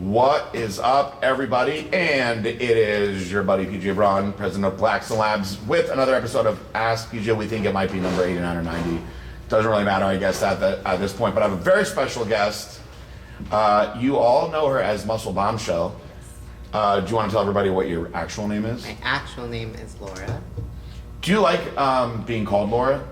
What is up, everybody? And it is your buddy PJ Braun, president of Blackstone Labs, with another episode of Ask PJ. We think it might be number 89 or 90. Doesn't really matter, I guess, at this point. But I have a very special guest. You all know her as Muscle Bombshell. Do you want to tell everybody what your actual name is? My actual name is Laura. Do you like being called Laura?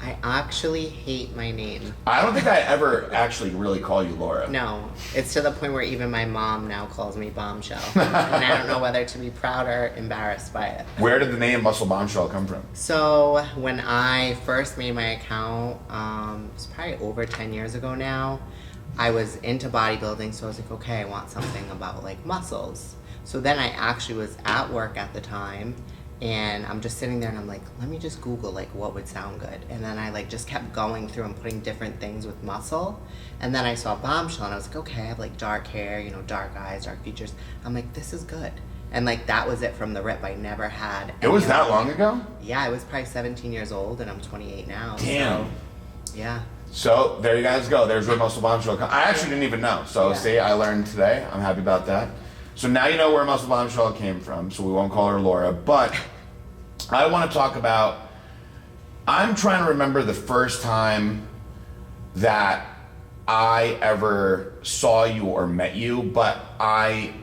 I actually hate my name. I don't think I ever actually really call you Laura. No, it's to the point where even my mom now calls me Bombshell. And I don't know whether to be proud or embarrassed by it. Where did the name Muscle Bombshell come from? So when I first made my account, it's probably over 10 years ago now, I was into bodybuilding, so I was like, okay, I want something about like muscles. So then I actually was at work at the time, and I'm just sitting there and I'm like, let me just Google like what would sound good. And then I like just kept going through and putting different things with muscle. And then I saw Bombshell and I was like, okay, I have like dark hair, you know, dark eyes, dark features. I'm like, this is good. And like that was it from the rip. I never had It was that long ago? Yeah, I was probably 17 years old and I'm 28 now. Damn. So, yeah. So there you guys go. There's where Muscle Bombshell comes. I actually didn't even know. So Yeah. see, I learned today. I'm happy about that. So now you know where Muscle Bombshell came from. So we won't call her Laura. But I want to talk about, I'm trying to remember the first time that I ever saw you or met you, but I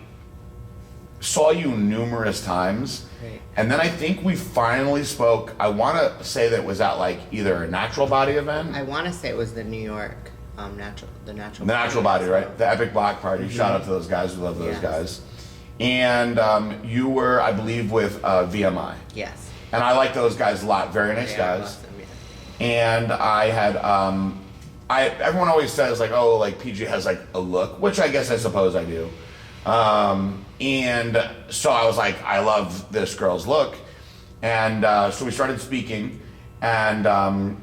saw you numerous times. Right. And then I think we finally spoke. I want to say that it was at like either a natural body event. I want to say it was the New York the natural Body, right? The Epic Block Party. Mm-hmm. Shout out to those guys. We love those guys. And you were, I believe, with VMI. Yes. And I like those guys a lot. Very nice guys. Awesome, yeah. And I had, everyone always says like, oh, like PG has like a look, which I guess I suppose I do. And so I was like, I love this girl's look. And so we started speaking, and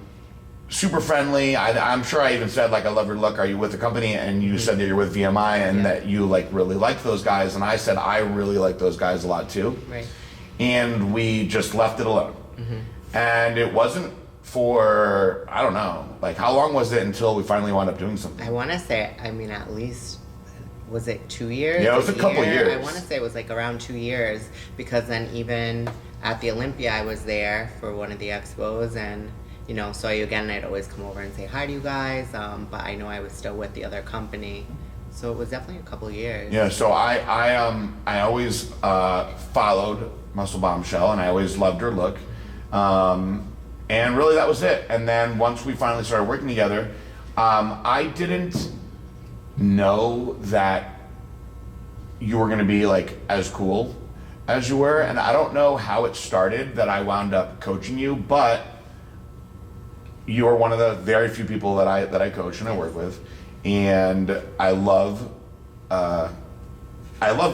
super friendly. I'm sure I even said like, I love your look. Are you with the company? And you said that you're with VMI and that you like really like those guys. And I said, I really like those guys a lot too. Right. And we just left it alone. Mm-hmm. And it wasn't for, I don't know, like how long was it until we finally wound up doing something? I want to say, I mean, at least, was it 2 years? Yeah, it was a couple years. I want to say it was like around 2 years, because then even at the Olympia, I was there for one of the expos, and you know, saw you again, and I'd always come over and say hi to you guys, but I know I was still with the other company. So it was definitely a couple years. Yeah, so I always followed Muscle Bombshell, and I always loved her look. And really that was it. And then once we finally started working together, I didn't know that you were gonna be like as cool as you were. And I don't know how it started that I wound up coaching you, but you're one of the very few people that I coach and I work with. And I love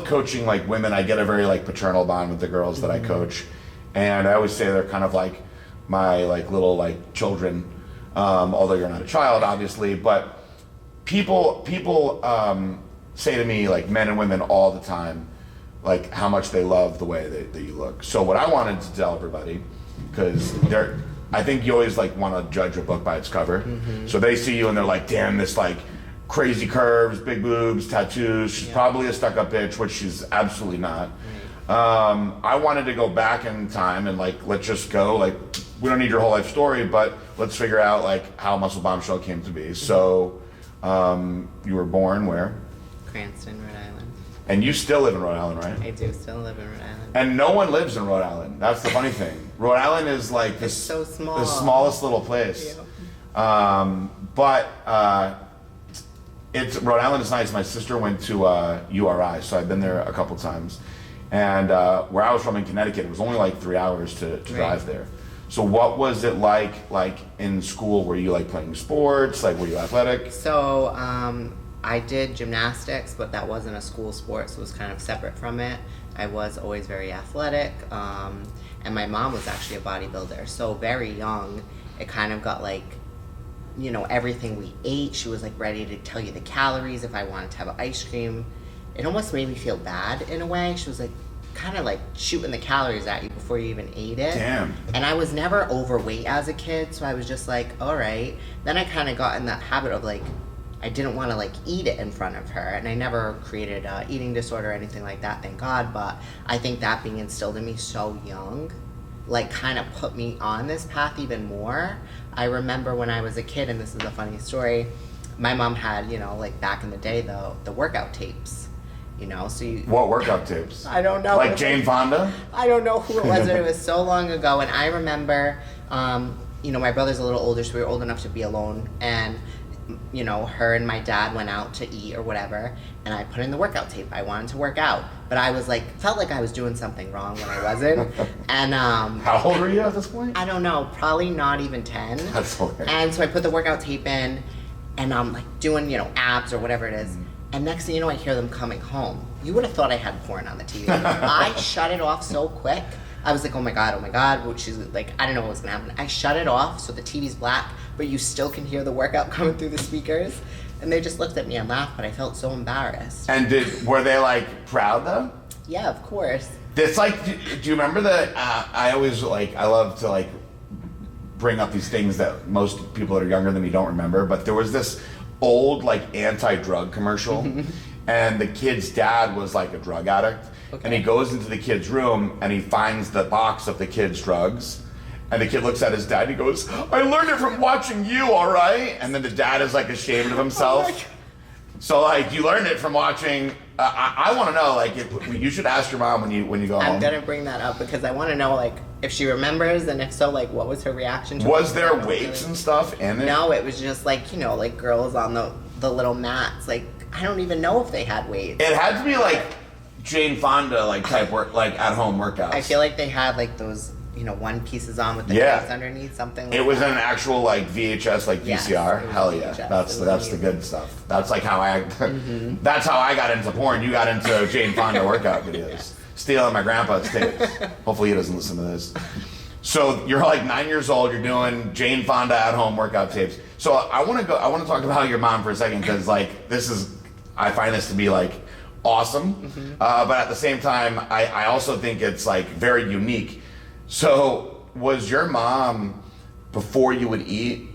coaching like women. I get a very like paternal bond with the girls that I coach, and I always say they're kind of like my like little like children, although you're not a child obviously. But people say to me, like men and women all the time, like how much they love the way that you look. So what I wanted to tell everybody, because I think you always like want to judge a book by its cover. Mm-hmm. So they see you and they're like, damn, this like crazy curves, big boobs, tattoos. She's probably a stuck-up bitch, which she's absolutely not. Right. I wanted to go back in time and like, let's just go, like, we don't need your whole life story, but let's figure out like how Muscle Bombshell came to be. Mm-hmm. So you were born where? Cranston, Rhode Island. And you still live in Rhode Island, right? I do still live in Rhode Island. And no one lives in Rhode Island. That's the funny thing. Rhode Island is like it's so small. The smallest little place. Yeah. But Rhode Island is nice. My sister went to URI, so I've been there a couple times. And where I was from in Connecticut, it was only like 3 hours to drive there. So what was it like in school? Were you like playing sports? Like were you athletic? So I did gymnastics, but that wasn't a school sport, so it was kind of separate from it. I was always very athletic, and my mom was actually a bodybuilder. So very young, it kind of got like, you know, everything we ate, she was like ready to tell you the calories. If I wanted to have ice cream, it almost made me feel bad in a way. She was like kind of like shooting the calories at you before you even ate it. Damn. And I was never overweight as a kid, so I was just like, all right. Then I kind of got in that habit of like, I didn't want to like eat it in front of her, and I never created a eating disorder or anything like that, thank God. But I think that being instilled in me so young, like kind of put me on this path even more. I remember when I was a kid, and this is a funny story, my mom had, you know, like back in the day though, the workout tapes, you know, so you... What workout tapes? I don't know. Like Jane Fonda? I don't know who it was, but it was so long ago, and I remember, you know, my brother's a little older, so we were old enough to be alone, and you know, her and my dad went out to eat or whatever, and I put in the workout tape. I wanted to work out, but I was like, felt like I was doing something wrong when I wasn't. And how old were you at this point? I don't know, probably not even 10. That's hilarious. And so I put the workout tape in, and I'm like doing, you know, abs or whatever it is. And next thing you know, I hear them coming home. You would have thought I had porn on the TV. I shut it off so quick. I was like, oh my God. She's like, I don't know what was gonna happen. I shut it off so the TV's black, but you still can hear the workout coming through the speakers. And they just looked at me and laughed, but I felt so embarrassed. And were they like proud though? Yeah, of course. It's like, do you remember that? I always like, I love to like bring up these things that most people that are younger than me don't remember, but there was this old like anti-drug commercial, and the kid's dad was like a drug addict. Okay. And he goes into the kid's room and he finds the box of the kid's drugs. And the kid looks at his dad and he goes, I learned it from watching you, all right? And then the dad is like ashamed of himself. Oh, so like you learned it from watching, I want to know, like you should ask your mom when you go home. I'm going to bring that up because I want to know like if she remembers, and if so, like what was her reaction to it? Was there weights and stuff in it? No, it was just like, you know, like girls on the little mats. Like I don't even know if they had weights. It had to be like Jane Fonda like type work, like at home workouts. I feel like they had like those, you know, one pieces on with the legs underneath, something like that. It was an actual like VHS, like VCR. Yes, Hell yeah. VHS. That's the good stuff. That's like how I that's how I got into porn. You got into Jane Fonda workout videos. Stealing my grandpa's tapes. Hopefully he doesn't listen to this. So you're like 9 years old, you're doing Jane Fonda at home workout tapes. So I want to talk about your mom for a second, because like I find this to be like awesome, but at the same time, I also think it's like very unique. So was your mom, before you would eat,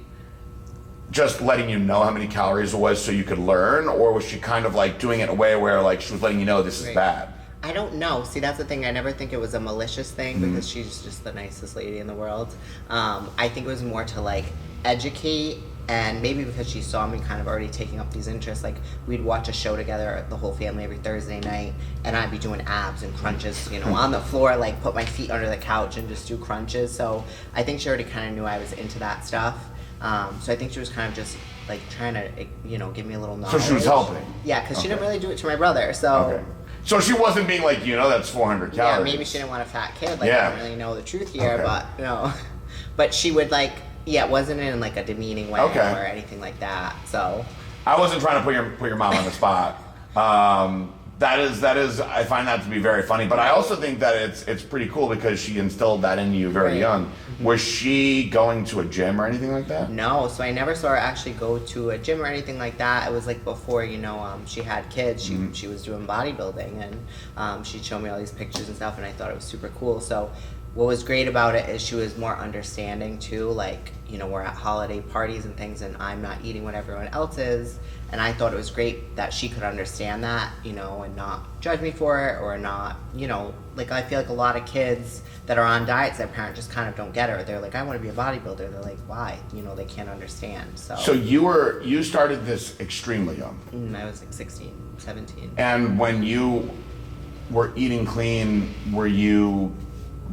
just letting you know how many calories it was so you could learn, or was she kind of like doing it in a way where like she was letting you know this is bad? I don't know. See, that's the thing. I never think it was a malicious thing because she's just the nicest lady in the world. I think it was more to like educate. And maybe because she saw me kind of already taking up these interests, like we'd watch a show together, the whole family, every Thursday night, and I'd be doing abs and crunches, you know, on the floor, like put my feet under the couch and just do crunches. So I think she already kind of knew I was into that stuff. So I think she was kind of just like trying to, you know, give me a little knowledge. So she was helping? Yeah, because she didn't really do it to my brother, so. Okay. So she wasn't being like, you know, that's 400 calories. Yeah, maybe she didn't want a fat kid, like I don't really know the truth here, but no. But she would like, yeah, it wasn't in like a demeaning way or anything like that. So I wasn't trying to put your mom on the spot. That is I find that to be very funny, but I also think that it's pretty cool because she instilled that in you very young. Was she going to a gym or anything like that? No, so I never saw her actually go to a gym or anything like that. It was like before, you know, she had kids. She was doing bodybuilding, and she'd show me all these pictures and stuff, and I thought it was super cool. So what was great about it is she was more understanding too, like, you know, we're at holiday parties and things and I'm not eating what everyone else is, and I thought it was great that she could understand that, you know, and not judge me for it, or not, you know, like I feel like a lot of kids that are on diets, their parents just kind of don't get it, or they're like, I want to be a bodybuilder, they're like, why? You know, they can't understand. So you started this extremely young. I was like 16, 17. And when you were eating clean, were you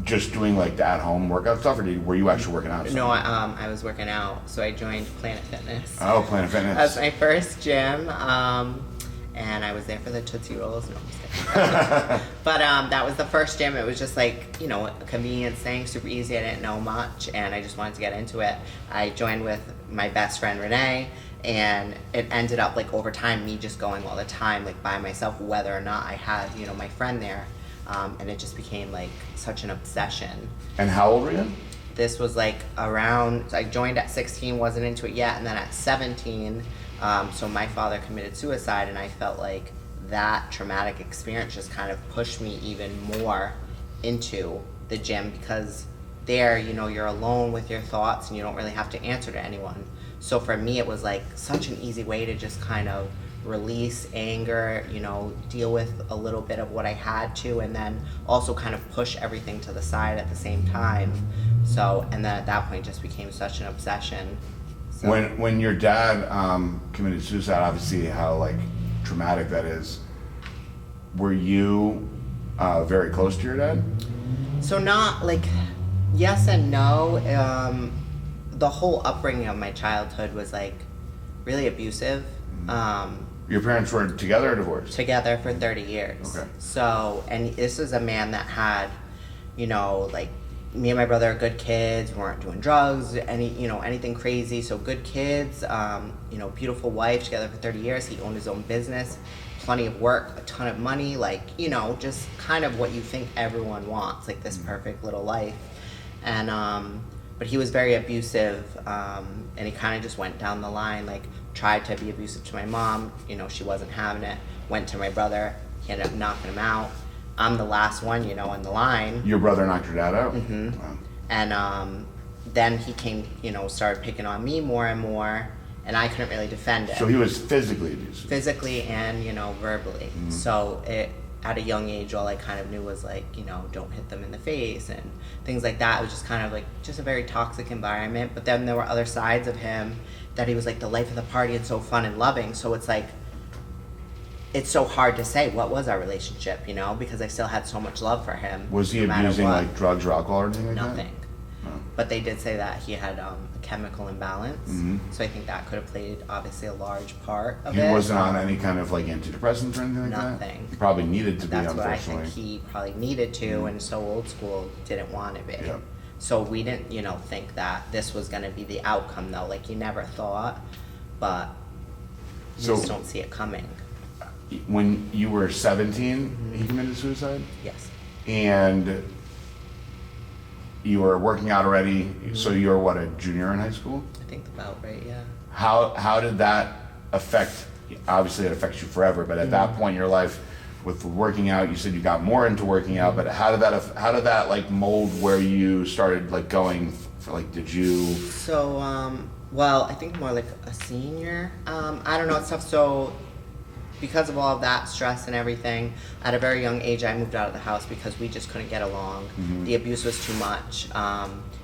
just doing like the at-home workout stuff, or were you actually working out? No, I was working out. So I joined Planet Fitness. Oh, Planet Fitness. That was my first gym, and I was there for the Tootsie Rolls. No, I'm just kidding. But that was the first gym. It was just like, you know, a convenience thing, super easy. I didn't know much, and I just wanted to get into it. I joined with my best friend Renee, and it ended up like over time me just going all the time, like by myself, whether or not I had, you know, my friend there. And it just became like such an obsession. And how old were you? This was like around, I joined at 16, wasn't into it yet, and then at 17, so my father committed suicide, and I felt like that traumatic experience just kind of pushed me even more into the gym, because there, you know, you're alone with your thoughts and you don't really have to answer to anyone. So for me, it was like such an easy way to just kind of release anger, you know, deal with a little bit of what I had to, and then also kind of push everything to the side at the same time. So, and then at that point, it just became such an obsession. So, When your dad committed suicide, obviously how like traumatic that is. Were you very close to your dad? so not like yes and no. The whole upbringing of my childhood was like really abusive. Your parents were together or divorced? Together for 30 years. Okay. So, and this is a man that had, you know, like me and my brother are good kids, we weren't doing drugs, anything crazy. So good kids, you know, beautiful wife, together for 30 years. He owned his own business, plenty of work, a ton of money, like, you know, just kind of what you think everyone wants, like this perfect little life. And, but he was very abusive, and he kind of just went down the line, like tried to be abusive to my mom, you know, she wasn't having it, went to my brother, he ended up knocking him out. I'm the last one, you know, in the line. Your brother knocked your dad out? Mm-hmm. Wow. And then he came, you know, started picking on me more and more, and I couldn't really defend it. So he was physically abusive? Physically and, you know, verbally. Mm-hmm. So at a young age, all I kind of knew was like, you know, don't hit them in the face and things like that. It was just kind of like just a very toxic environment. But then there were other sides of him that he was like the life of the party and so fun and loving. So it's like, it's so hard to say what was our relationship, you know, because I still had so much love for him. Was he no matter abusing what. like drugs or alcohol or anything like that? Nothing. No. But they did say that he had a chemical imbalance. Mhm. So I think that could have played obviously a large part of He it. wasn't on any kind of like antidepressants or anything like that? Nothing. He probably needed to That's be, what I unfortunately. think he probably needed to, and so old school didn't want to be. Yeah. So we didn't, you know, think that this was going to be the outcome, though. Like, you never thought, but you So- just don't see it coming. When you were 17, he committed suicide? Yes. And you were working out already, so you were what, a junior in high school? I think about right, yeah. How did that affect, obviously it affects you forever, but at that point in your life with working out, you said you got more into working out, but how did that like mold where you started like going for like, did you? So, well, I think more like a senior. I don't know, it's tough. So, because of all of that stress and everything, at a very young age, I moved out of the house because we just couldn't get along. The abuse was too much.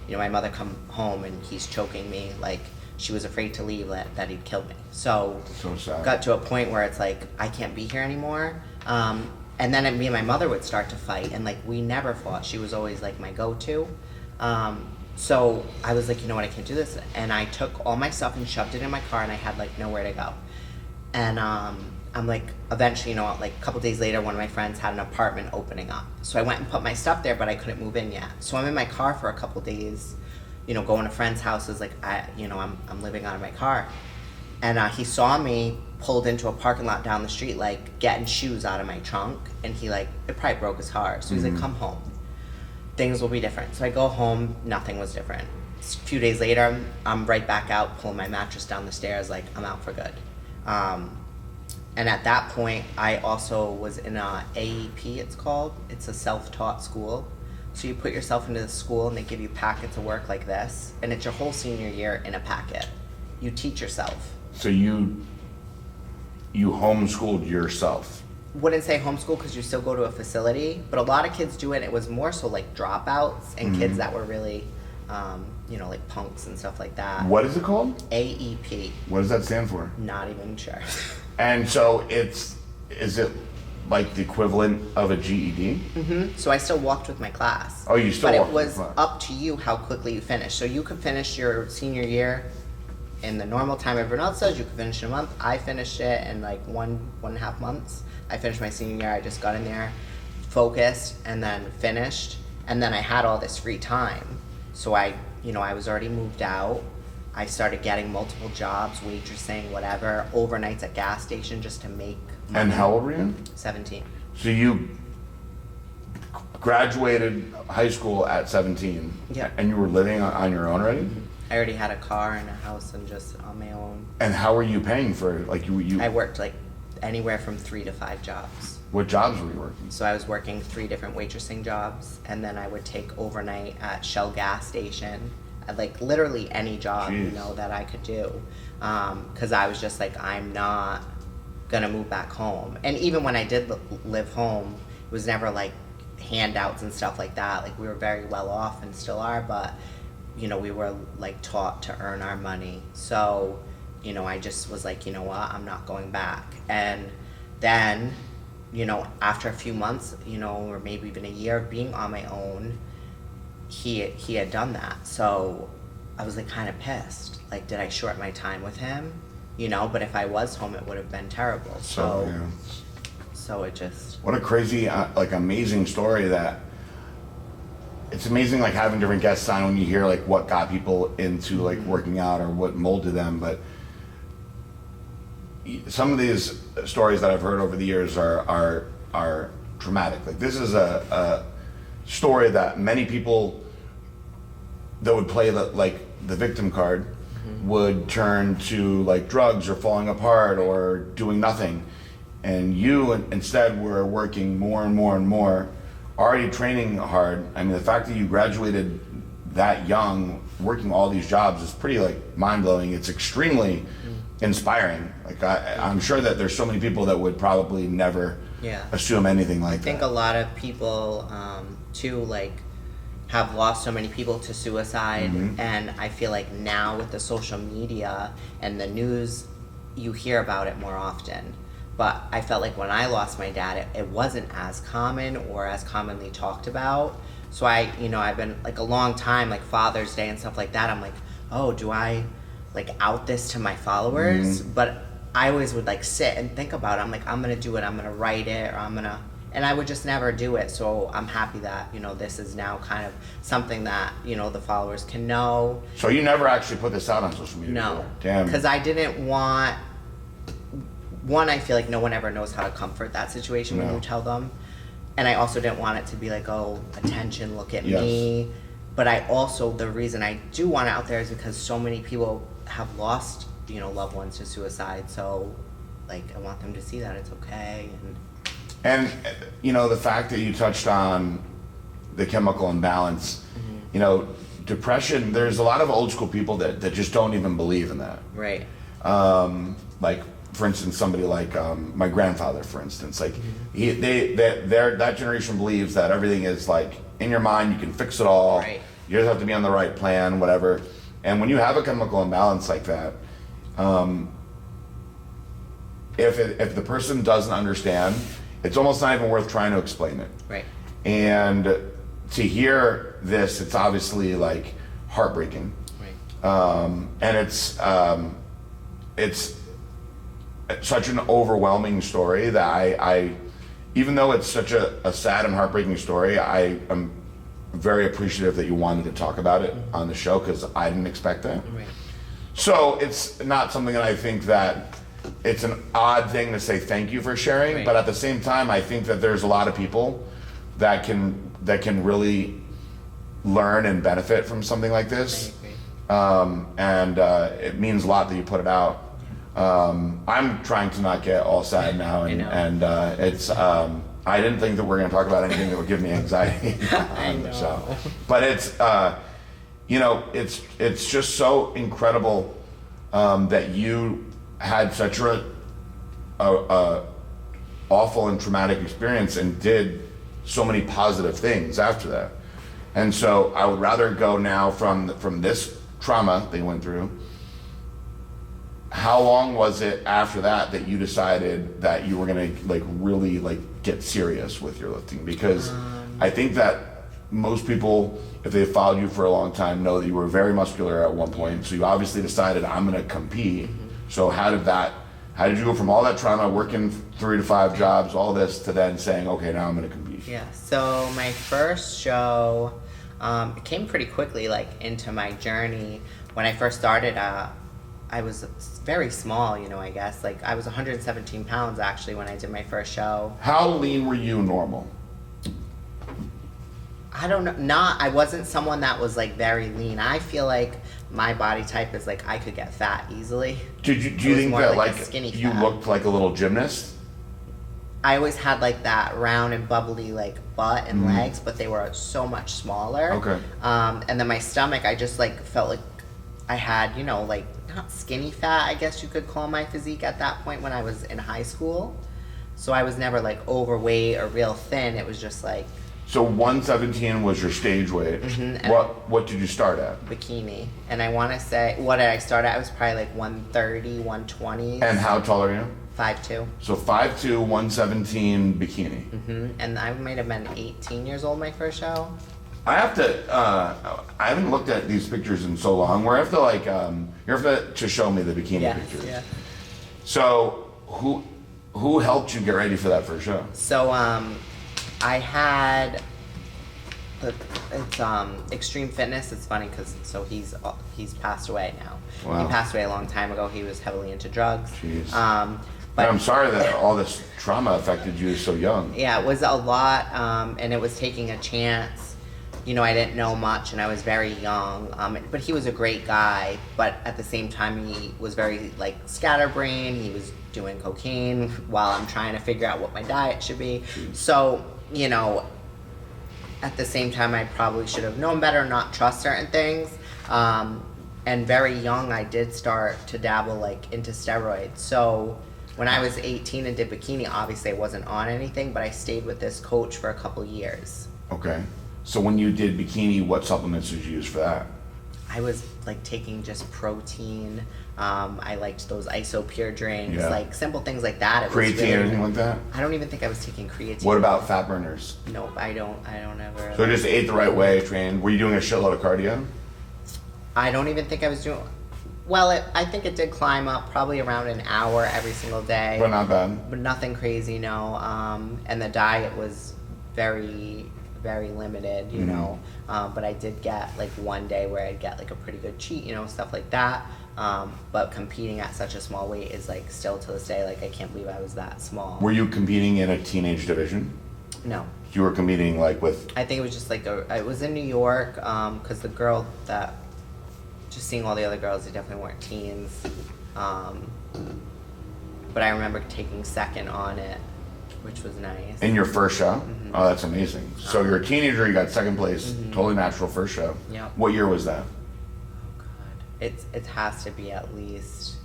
You know, my mother come home and he's choking me, like she was afraid to leave, that he'd kill me. So sad. got to a point where it's like, I can't be here anymore. And then me and my mother would start to fight, and like we never fought. She was always like my go-to. So I was like, you know what, I can't do this. And I took all my stuff and shoved it in my car, and I had like nowhere to go. And I'm like, eventually, you know, like a couple days later, one of my friends had an apartment opening up. So I went and put my stuff there, but I couldn't move in yet. So I'm in my car for a couple days, you know, going to friends' houses, like I'm living out of my car. And he saw me pulled into a parking lot down the street, like getting shoes out of my trunk, and he like, it probably broke his heart. So he's like, come home. Things will be different. So I go home, nothing was different. A few days later, I'm right back out, pulling my mattress down the stairs, like I'm out for good. And at that point, I also was in a AEP, it's called. It's a self-taught school. So you put yourself into the school and they give you packets of work like this, and it's your whole senior year in a packet. You teach yourself. So you homeschooled yourself? Wouldn't say homeschool because you still go to a facility, but a lot of kids do it. It was more so like dropouts and kids that were really, you know, like punks and stuff like that. What is it called? AEP. What does that stand for? Not even sure. And so is it like the equivalent of a GED? So I still walked with my class. Oh, you still But walked it with was the class. up to you how quickly you finish. So you could finish your senior year in the normal time everyone else does. You could finish in a month. I finished it in like 1.5 months. I finished my senior year. I just got in there, focused, and then finished. And then I had all this free time. So I was already moved out. I started getting multiple jobs, waitressing, whatever, overnights at gas station just to make money. And how old were you? 17. So you graduated high school at 17. Yeah. And you were living on your own already? I already had a car and a house and just on my own. And how were you paying for it? Like you I worked like anywhere from 3 to 5 jobs. what jobs were you working? So I was working 3 different waitressing jobs, and then I would take overnight at Shell gas station, like literally any job, you Jeez. know, that I could do. Because I was just like, I'm not gonna move back home. And even when I did live home, it was never like handouts and stuff like that. Like we were very well off and still are, but you know, we were like taught to earn our money. So, you know, I just was like, you know what, I'm not going back. And then, you know, after a few months, you know, or maybe even a year of being on my own, he had done that. So I was like kind of pissed. Like, did I short my time with him? You know, but if I was home, it would have been terrible. So it just... What a crazy, like, amazing story that... It's amazing, like, having different guests on when you hear, like, what got people into, like, working out or what molded them, but some of these stories that I've heard over the years are traumatic. Like, this is a story that many people that would play the victim card would turn to like drugs or falling apart or doing nothing, and you instead were working more and more and more, already training hard. I mean, the fact that you graduated that young, working all these jobs, is pretty like mind-blowing. It's extremely inspiring. Like I'm sure that there's so many people that would probably never assume anything like that. I think a lot of people too, like, have lost so many people to suicide, and I feel like now with the social media and the news, you hear about it more often. But I felt like when I lost my dad, it wasn't as common or as commonly talked about. So I've been like a long time, like Father's Day and stuff like that, I'm like, oh, do I like out this to my followers? But I always would like sit and think about it. I'm like, I'm gonna do it, I'm gonna write it, or and I would just never do it. So I'm happy that, you know, this is now kind of something that, you know, the followers can know. So you never actually put this out on social media? No. Damn. Because I didn't want, one, I feel like no one ever knows how to comfort that situation when you tell them. And I also didn't want it to be like, oh, attention, look at me. But I also, the reason I do want it out there is because so many people have lost, you know, loved ones to suicide. So, like, I want them to see that it's okay. And, you know, the fact that you touched on the chemical imbalance, you know, depression, there's a lot of old school people that just don't even believe in that. Right. Like, for instance, somebody like my grandfather, for instance, like that generation believes that everything is like in your mind, you can fix it all. Right. You just have to be on the right plan, whatever. And when you have a chemical imbalance like that, if the person doesn't understand, it's almost not even worth trying to explain it. Right. And to hear this, it's obviously like heartbreaking. Right. And it's such an overwhelming story that I even though it's such a sad and heartbreaking story, I am very appreciative that you wanted to talk about it on the show, because I didn't expect that. Right. So it's not something that I think that it's an odd thing to say thank you for sharing, Right. but at the same time, I think that there's a lot of people that can really learn and benefit from something like this. I agree. And it means a lot that you put it out. I'm trying to not get all sad now, and it's I didn't think that we're going to talk about anything that would give me anxiety. I know. So, but it's you know, it's just so incredible that you had such a awful and traumatic experience and did so many positive things after that. And so I would rather go now from this trauma that you went through. How long was it after that you decided that you were gonna like really like get serious with your lifting? Because I think that most people, if they followed you for a long time, know that you were very muscular at one point. So you obviously decided, I'm gonna compete. So how did you go from all that trauma, working 3 to 5 jobs, all this, to then saying, okay, now I'm gonna compete? Yeah, so my first show, it came pretty quickly, like, into my journey. When I first started, I was very small, you know, I guess. Like, I was 117 pounds, actually, when I did my first show. How lean were you normal? I don't know, I wasn't someone that was, like, very lean. I feel like my body type is, like, I could get fat easily. Do you think more that, like a like, skinny you fat. looked like a little gymnast? I always had like that round and bubbly like butt and legs, but they were so much smaller. Okay. And then my stomach, I just like felt like I had, you know, like not skinny fat, I guess you could call my physique at that point when I was in high school. So I was never like overweight or real thin. It was just like So 117 was your stage weight. What did you start at? bikini. And I want to say, what did I start at? I was probably like 130, 120. And how tall are you? 5'2". So 5'2", 117 bikini. And I might have been 18 years old my first show. I have to. I haven't looked at these pictures in so long. Where I have to like. You have to show me the bikini pictures. Yeah. So who helped you get ready for that first show? So I had it's Extreme Fitness. It's funny because he's passed away now. Wow. He passed away a long time ago. He was heavily into drugs. Jeez. But I'm sorry that all this trauma affected you so young. yeah, it was a lot, and it was taking a chance. You know, I didn't know much, and I was very young. But he was a great guy. But at the same time, he was very like scatterbrained. He was doing cocaine while I'm trying to figure out what my diet should be. So, you know, at the same time, I probably should have known better, not trust certain things. And very young, I did start to dabble like into steroids. So when I was 18 and did bikini, obviously I wasn't on anything, but I stayed with this coach for a couple years. Okay. So when you did bikini, what supplements did you use for that? I was like taking just protein. I liked those ISO-Pure drinks, like simple things like that. It was Creatine, really, anything like that? I don't even think I was taking creatine. What about fat burners? Nope, I don't ever. So just ate the right way, trained. Were you doing a shitload of cardio? I don't even think I was doing. Well, I think it did climb up probably around an hour every single day. But not bad. But nothing crazy, no. And the diet was very, very limited, you know. But I did get like one day where I'd get like a pretty good cheat, you know, stuff like that. But competing at such a small weight is like still to this day, like I can't believe I was that small. Were you competing in a teenage division? No. You were competing like with... I think it was just like, it was in New York, because the girl that, just seeing all the other girls, they definitely weren't teens. But I remember taking second on it, which was nice. In your first show? Oh, that's amazing. So you're a teenager, you got second place, totally natural first show. Yeah. What year was that? Oh God, it has to be at least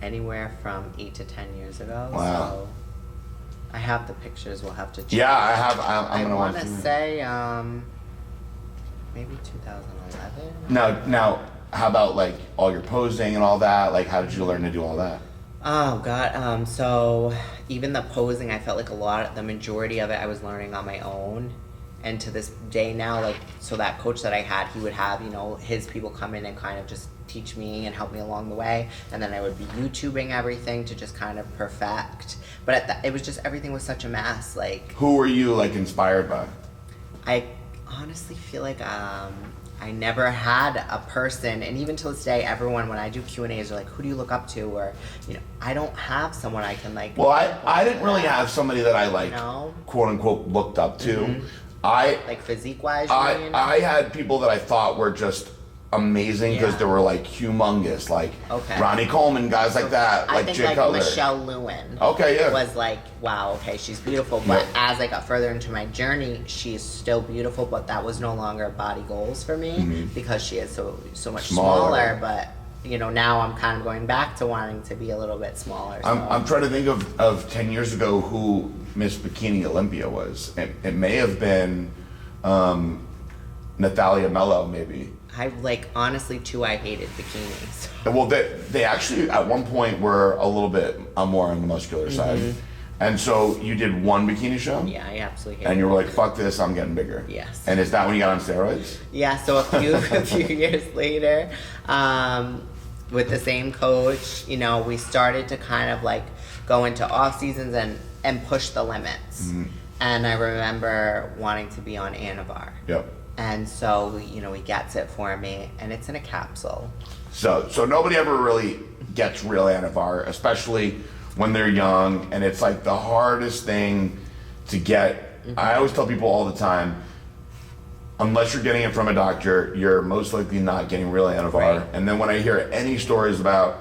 anywhere from 8 to 10 years ago. Wow. So I have the pictures. We'll have to check. Yeah, I have. I'm gonna want watch to them. say maybe 2011. Now, how about like all your posing and all that? Like, how did you learn to do all that? Oh God, so even the posing, I felt like the majority of it I was learning on my own. And to this day now, like, so that coach that I had, he would have, you know, his people come in and kind of just teach me and help me along the way. And then I would be YouTubing everything to just kind of perfect. But it was just, everything was such a mess. Like, Who were you like inspired by? I honestly feel like I never had a person, and even to this day, everyone, when I do Q&As, are like, who do you look up to? Or, you know, I don't have someone I can like... Well, I didn't really have somebody that I like, No. quote unquote, looked up to. Like physique-wise, you mean? I had people that I thought were just amazing because Yeah. they were like humongous, like Okay. Ronnie Coleman, guys like that, I like think Jay like Cutler. Michelle Lewin Okay, yeah. was like, wow, okay, she's beautiful. But Yeah. as I got further into my journey, she's still beautiful, but that was no longer body goals for me because she is so much Smaller. smaller. But, you know, now I'm kind of going back to wanting to be a little bit smaller. So. I'm trying to think of 10 years ago who Miss Bikini Olympia was. It may have been Natalia Mello, maybe. I like, honestly too, I hated bikinis. So. Well, they actually at one point were a little bit more on the muscular side. And so you did one bikini show? Yeah, I absolutely hated And you were it. like, fuck this, I'm getting bigger. Yes. And is that when you got on steroids? Yeah, so a few years later, with the same coach, you know, we started to kind of like go into off seasons and push the limits. And I remember wanting to be on Anavar. Yep. And so, you know, he gets it for me, and it's in a capsule. So nobody ever really gets real Anavar, especially when they're young, and it's like the hardest thing to get. I always tell people all the time, unless you're getting it from a doctor, you're most likely not getting real Anavar. Right. And then when I hear any stories about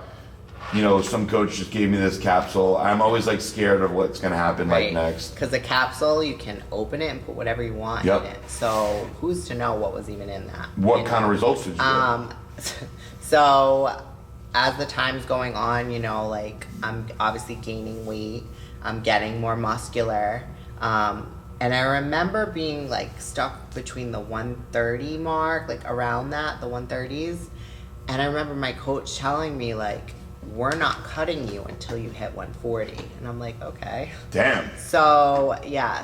some coach just gave me this capsule. I'm always like scared of what's gonna happen like next. Because the capsule, you can open it and put whatever you want in it. So who's to know what was even in that? What kind of results did you get? So as the time's going on, like I'm obviously gaining weight. I'm getting more muscular. And I remember being like stuck between the 130 mark, like around that, the 130s. And I remember my coach telling me like, we're not cutting you until you hit 140. And I'm like, okay. Damn. So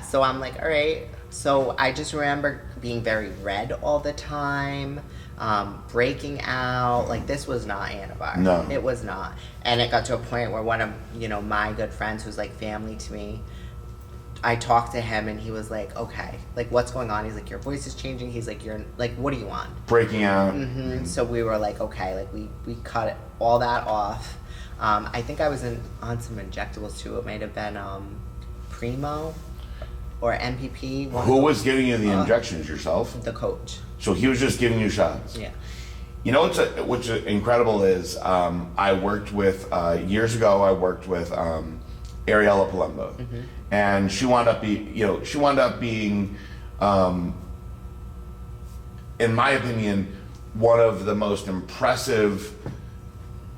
so I'm like, all right. So I just remember being very red all the time, breaking out. Like this was not Anavar. No. It was not. And it got to a point where one of, my good friends who's like family to me, I talked to him and he was like, okay, like what's going on? He's like, your voice is changing. He's like, you're like, what do you want? Breaking out. Mm-hmm. So we were like, okay, like we cut all that off. I think I was on some injectables too. It might have been Primo or MPP. Who was giving you the injections, yourself? The coach. So he was just giving you shots? Yeah. What's incredible is I worked with, years ago, Ariella Palumbo. Mm-hmm. And she wound up being, in my opinion, one of the most impressive,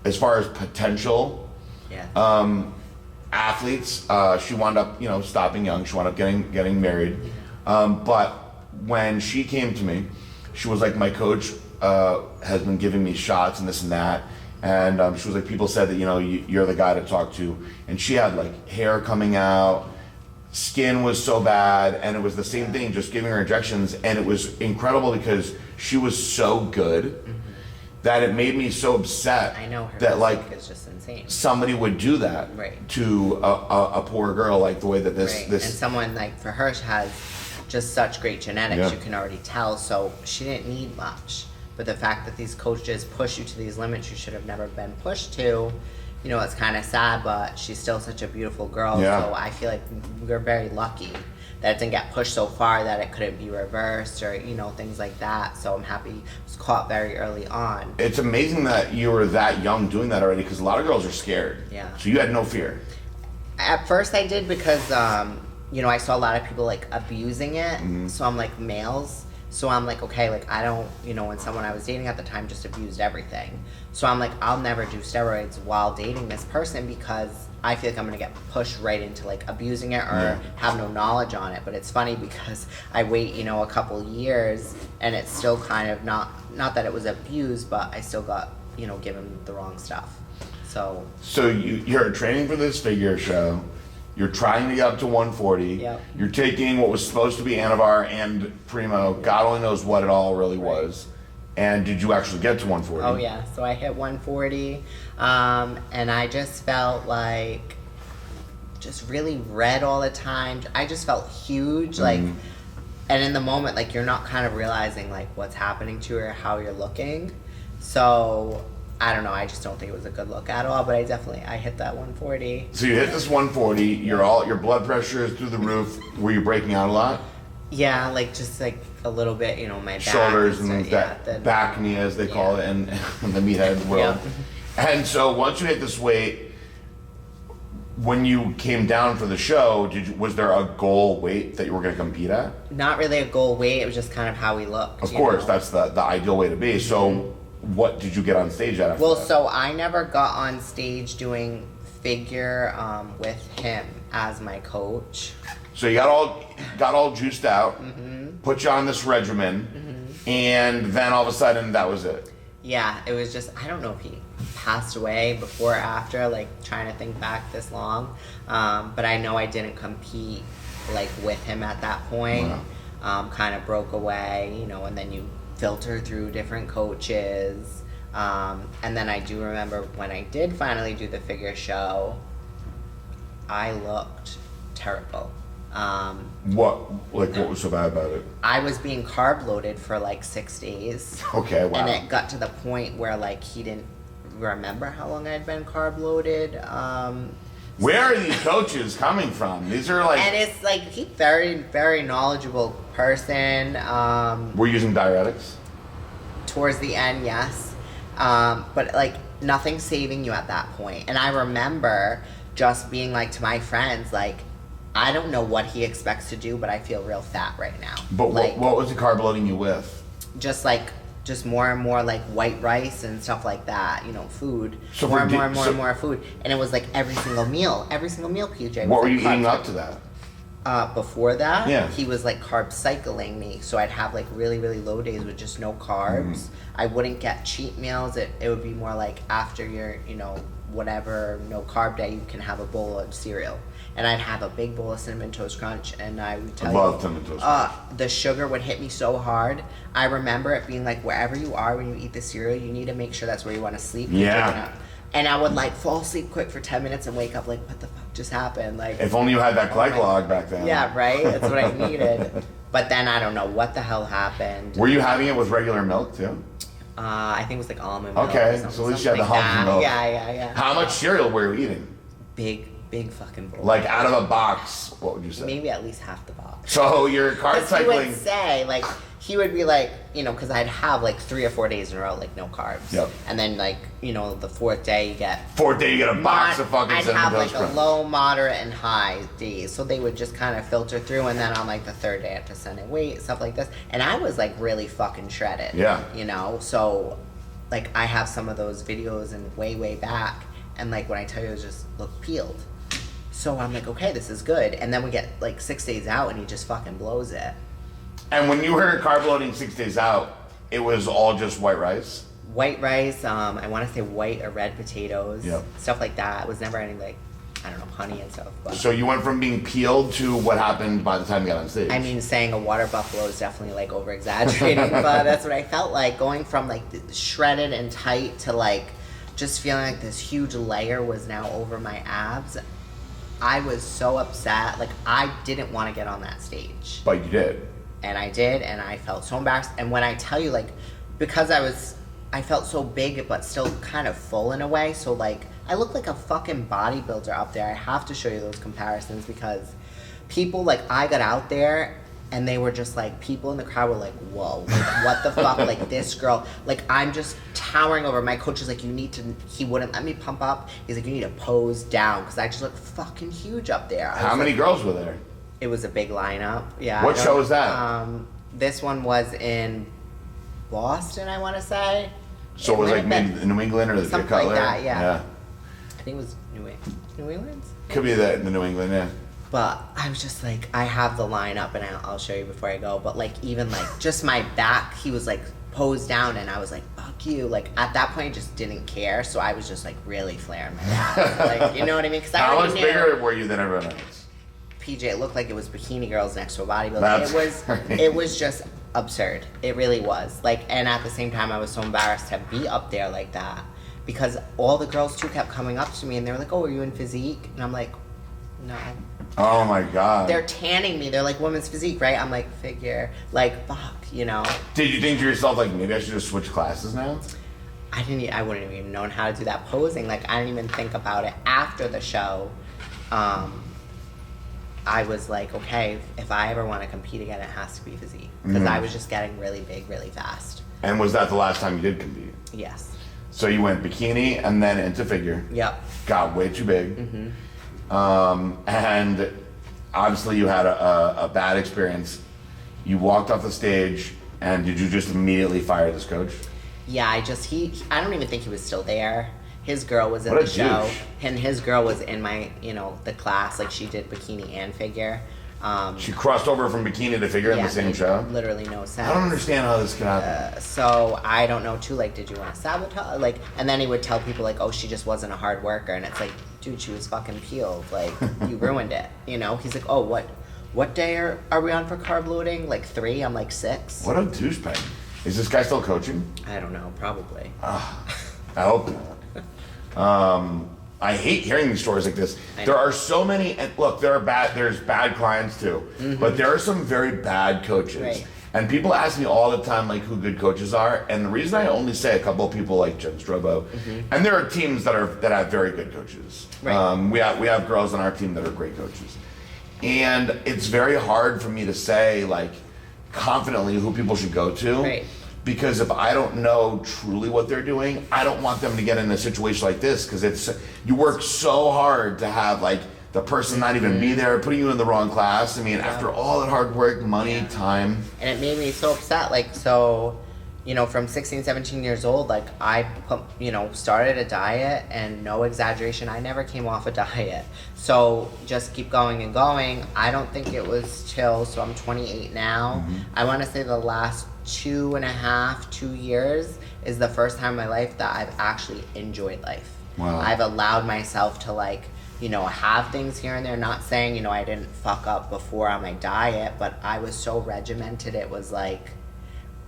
as far as potential, athletes. She wound up, stopping young. She wound up getting married. But when she came to me, she was like, my coach has been giving me shots and this and that. And she was like, people said that, you're the guy to talk to. And she had like hair coming out. Skin was so bad, and it was the same thing, just giving her injections, and it was incredible because she was so good that it made me so upset. I know her that like is just insane. Somebody would do that to a poor girl, like the way that this and someone like for her has just such great genetics, you can already tell. So she didn't need much, but the fact that these coaches push you to these limits you should have never been pushed to. It's kind of sad, but she's still such a beautiful girl. Yeah. So I feel like we're very lucky that it didn't get pushed so far that it couldn't be reversed or, things like that. So I'm happy it was caught very early on. It's amazing that you were that young doing that already, because a lot of girls are scared. Yeah. So you had no fear. At first I did because, I saw a lot of people like abusing it. Mm-hmm. So I'm like males. So I'm like, okay, like I don't, when someone I was dating at the time just abused everything. So I'm like, I'll never do steroids while dating this person because I feel like I'm going to get pushed right into like abusing it or have no knowledge on it. But it's funny because I wait, a couple years and it's still kind of not that it was abused, but I still got, given the wrong stuff. So you're training for this figure show. You're trying to get up to 140. Yep. You're taking what was supposed to be Anavar and Primo. God only knows what it all really was. And did you actually get to 140? Oh, yeah. So I hit 140. And I just felt like just really red all the time. I just felt huge. Like, and in the moment, like, you're not kind of realizing, like, what's happening to you or how you're looking. So I don't know. I just don't think it was a good look at all, but I hit that 140. So you hit this 140. Your blood pressure is through the roof. Were you breaking out a lot? Yeah, like just like a little bit. My back, shoulders and that back knee, as they call it, and the meathead world. And so once you hit this weight, when you came down for the show, was there a goal weight that you were going to compete at? Not really a goal weight. It was just kind of how we looked. Of course, that's the ideal way to be. So. What did you get on stage at after that? So I never got on stage doing figure with him as my coach. So you got all juiced out, put you on this regimen, and then all of a sudden that was it. Yeah, it was just, I don't know if he passed away before or after, like trying to think back this long. But I know I didn't compete like with him at that point. Wow. Kind of broke away, and then you filter through different coaches. And then I do remember when I did finally do the figure show, I looked terrible. What was so bad about it? I was being carb loaded for like 6 days. Okay, wow. And it got to the point where like he didn't remember how long I'd been carb loaded. Where are these coaches coming from? These are like... And it's like, he's very, very knowledgeable person. We're using diuretics? Towards the end, yes. But like, nothing's saving you at that point. And I remember just being like to my friends, like, I don't know what he expects to do, but I feel real fat right now. But like, what was he carb loading you with? Just more and more like white rice and stuff like that, you know, food. So more and more food. And it was like every single meal, PJ. What were like you eating up to that? Before that, yeah. he was like carb cycling me. So I'd have like really, really low days with just no carbs. I wouldn't get cheat meals. It would be more like after your, you know, whatever no carb day, you can have a bowl of cereal. And I'd have a big bowl of Cinnamon Toast Crunch, and I would tell you, Cinnamon Toast Crunch. The sugar would hit me so hard. I remember it being like, wherever you are when you eat the cereal, you need to make sure that's where you want to sleep. Yeah. And I would like fall asleep quick for 10 minutes and wake up like, what the fuck just happened? Like, if only you had that glycolog back then. Yeah, right? That's what I needed. But then I don't know what the hell happened. Were you having it with regular milk too? I think it was like almond milk. Okay, so at least you had the almond milk. Yeah. How much cereal were you eating? Big fucking bowl. Like out of a box, what would you say? Maybe at least half the box. So you're carb cycling. He would say, like, he would be like, you know, because I'd have like 3 or 4 days in a row, like no carbs. Yep. And then like, you know, the fourth day you get a box of fucking I'd Cinnamon have Toast like Crunch. a low, moderate, and high days. So they would just kind of filter through, and then on like the third day I had to send in weight, stuff like this. And I was like really fucking shredded. Yeah. You know, so like I have some of those videos and way back, and like when I tell you, it was just look peeled. So I'm like, okay, this is good. And then we get like 6 days out, and he just fucking blows it. And when you were carb loading 6 days out, it was all just white rice? White rice, I want to say white or red potatoes, Yep. stuff like that. It was never any like, I don't know, honey and stuff. But So you went from being peeled to what happened by the time you got on stage? I mean, saying a water buffalo is definitely like over exaggerating, but that's what I felt like, going from like shredded and tight to like just feeling like this huge layer was now over my abs. I was so upset. Like, I didn't want to get on that stage. But you did. And I did, and I felt so embarrassed. And when I tell you, like, because I felt so big, but still kind of full in a way. So, like, I look like a fucking bodybuilder up there. I have to show you those comparisons because people, like, I got out there, and they were just, like, people in the crowd were like, whoa, like, what the fuck? Like, this girl, like, I'm just towering over. My coach is like, he wouldn't let me pump up. He's like, you need to pose down, because I just look fucking huge up there. How many girls were there? It was a big lineup. Yeah. What show was that? This one was in Boston, I want to say. So it was like maybe New England or the something Cutler? like that, yeah. I think it was New England. Could be the New England, yeah. But I was just like, I have the lineup, and I'll show you before I go. But like, even like just my back, he was like posed down, and I was like, fuck you. Like at that point, I just didn't care. So I was just like really flaring my back. Like, you know what I mean? Because How much bigger were you than everyone else? PJ, it looked like it was bikini girls next to a bodybuilder. It was just absurd. It really was. Like, and at the same time, I was so embarrassed to be up there like that because all the girls too kept coming up to me and they were like, "Oh, are you in Physique?" And I'm like, "No." Oh my god. They're tanning me. They're like, "Women's Physique, right?" I'm like, "Figure." Like, fuck, you know. Did you think to yourself like maybe I should just switch classes now? I wouldn't have even known how to do that posing. Like, I didn't even think about it after the show. I was like, okay, if I ever want to compete again, it has to be Physique. Because I was just getting really big, really fast. And was that the last time you did compete? Yes. So you went bikini and then into figure. Yep. Got way too big. And obviously you had a bad experience. You walked off the stage, and did you just immediately fire this coach? Yeah, I don't even think he was still there. His girl was in What a the show, douche. and his girl was in my, the class. Like, she did bikini and figure. She crossed over from bikini to figure in the same made show? Literally no sense. I don't understand how this could happen. So I don't know too. Like, did you want to sabotage? Like, and then he would tell people like, "Oh, she just wasn't a hard worker," and it's like, dude, she was fucking peeled. Like, you ruined it. You know? He's like, "Oh, what day are we on for carb loading? Like 3?" I'm like 6. What a douchebag. Is this guy still coaching? I don't know. Probably. I hope not. I hate hearing these stories like this. There are so many, and look, there's bad clients too, but there are some very bad coaches. Right. And people ask me all the time like who good coaches are, and the reason I only say a couple of people like Jen Strobo, and there are teams that have very good coaches. Right. We have girls on our team that are great coaches, and it's very hard for me to say like confidently who people should go to. Right. because if I don't know truly what they're doing, I don't want them to get in a situation like this, because you work so hard to have like the person not even be there, putting you in the wrong class. I mean, after all that hard work, money, time. And it made me so upset. Like, so, you know, from 16, 17 years old, like I started a diet, and no exaggeration, I never came off a diet. So just keep going and going. I don't think it was till, so I'm 28 now. I want to say the last 2 years is the first time in my life that I've actually enjoyed life. Wow. I've allowed myself to like, have things here and there. Not saying, I didn't fuck up before on my diet, but I was so regimented. It was like,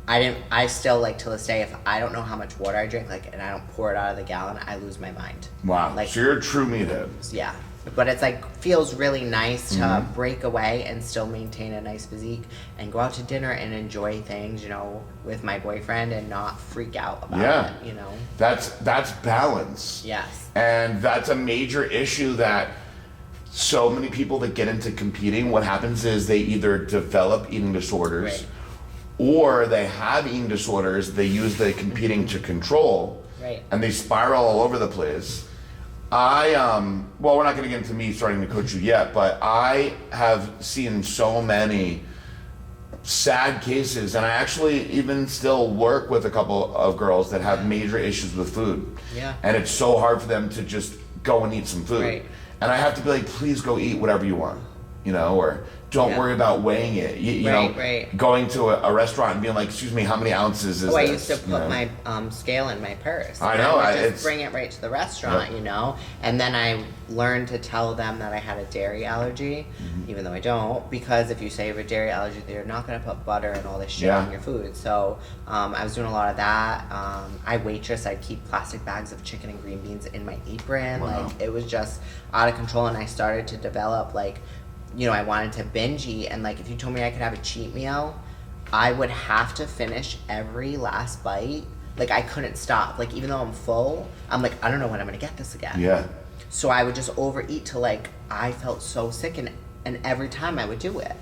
I still like to this day, if I don't know how much water I drink, like, and I don't pour it out of the gallon, I lose my mind. Wow. Like, so you're a true meathead. Yeah. But it's like, feels really nice to break away and still maintain a nice physique and go out to dinner and enjoy things, with my boyfriend and not freak out about it, That's balance. Yes. And that's a major issue that so many people that get into competing, what happens is they either develop eating disorders, Right. or they have eating disorders, they use the competing to control, Right. and they spiral all over the place. Well, we're not going to get into me starting to coach you yet, but I have seen so many sad cases, and I actually even still work with a couple of girls that have major issues with food. Yeah. And it's so hard for them to just go and eat some food. Right. And I have to be like, please go eat whatever you want, or don't worry about weighing it. You know, going to a restaurant and being like, excuse me, how many ounces is this? I used to put my scale in my purse. I know. I would just bring it right to the restaurant, And then I learned to tell them that I had a dairy allergy, even though I don't, because if you say you have a dairy allergy, they're not going to put butter and all this shit on your food. So I was doing a lot of that. I waitress. I'd keep plastic bags of chicken and green beans in my apron. Wow. Like, it was just out of control, and I started to develop, like, I wanted to binge eat, and like, if you told me I could have a cheat meal, I would have to finish every last bite. Like, I couldn't stop. Like, even though I'm full, I'm like, I don't know when I'm gonna get this again. Yeah. So I would just overeat till like I felt so sick, and every time I would do it.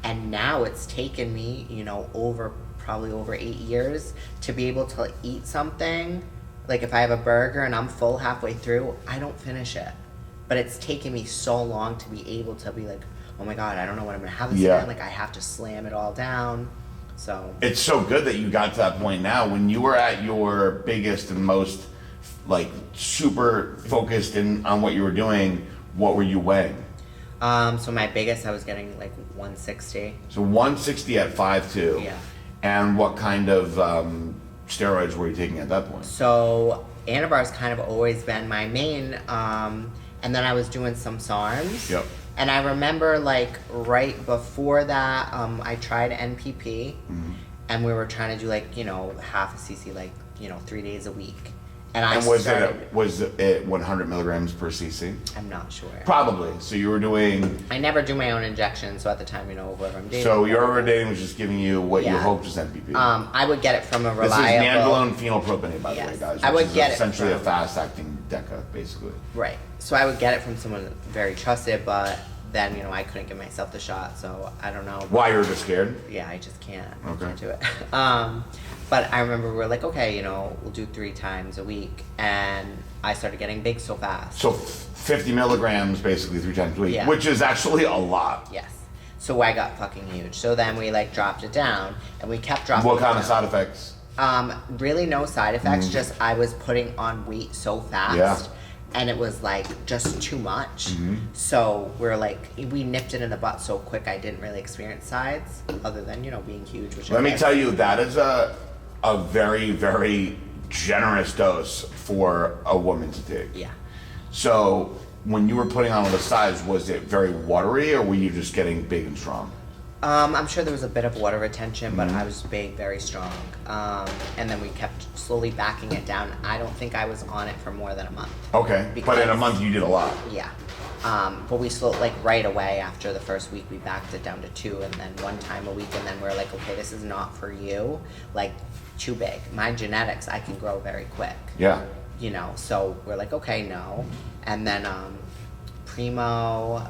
And now it's taken me, probably over 8 years to be able to eat something. Like, if I have a burger and I'm full halfway through, I don't finish it. But it's taken me so long to be able to be like, oh my God, I don't know when I'm gonna have this again. Like, I have to slam it all down. So it's so good that you got to that point now. When you were at your biggest and most like super focused on what you were doing, what were you weighing? So my biggest, I was getting like 160. So 160 at 5'2". Yeah. And what kind of steroids were you taking at that point? So Anabar's kind of always been my main. And then I was doing some SARMs. Yep. And I remember, like, right before that, I tried NPP. And we were trying to do, like, half a cc, like, 3 days a week. And was it 100 milligrams per cc? I'm not sure. Probably. So you were doing... I never do my own injections, so at the time, whoever I'm dating. So whoever dating was just giving you what you hoped was NPP. I would get it from a reliable... This is nandrolone phenylpropionate, by the way, guys. I would get essentially it a fast-acting DECA, basically. Right. So I would get it from someone very trusted, but then, I couldn't give myself the shot, so I don't know. Why, you were just scared? Yeah, I just can't. Okay. I can't do it. But I remember we were like, okay, we'll do 3 times a week, and I started getting big so fast. So 50 milligrams basically 3 times a week, which is actually a lot. Yes. So I got fucking huge. So then we dropped it down, and we kept dropping it down. What kind of side effects? Really no side effects, just I was putting on weight so fast. Yeah. And it was like just too much. So we nipped it in the butt so quick I didn't really experience sides other than, being huge. Which Let me tell you, that is a very, very generous dose for a woman to take. Yeah. So when you were putting on all the sides, was it very watery, or were you just getting big and strong? I'm sure there was a bit of water retention, but I was big, very strong. And then we kept slowly backing it down. I don't think I was on it for more than a month. Okay, but in a month you did a lot. Yeah. But we right away after the first week, we backed it down to 2, and then 1 time a week, and then we're like, okay, this is not for you. Like, too big. My genetics, I can grow very quick. Yeah. So we're like, okay, no. And then Primo,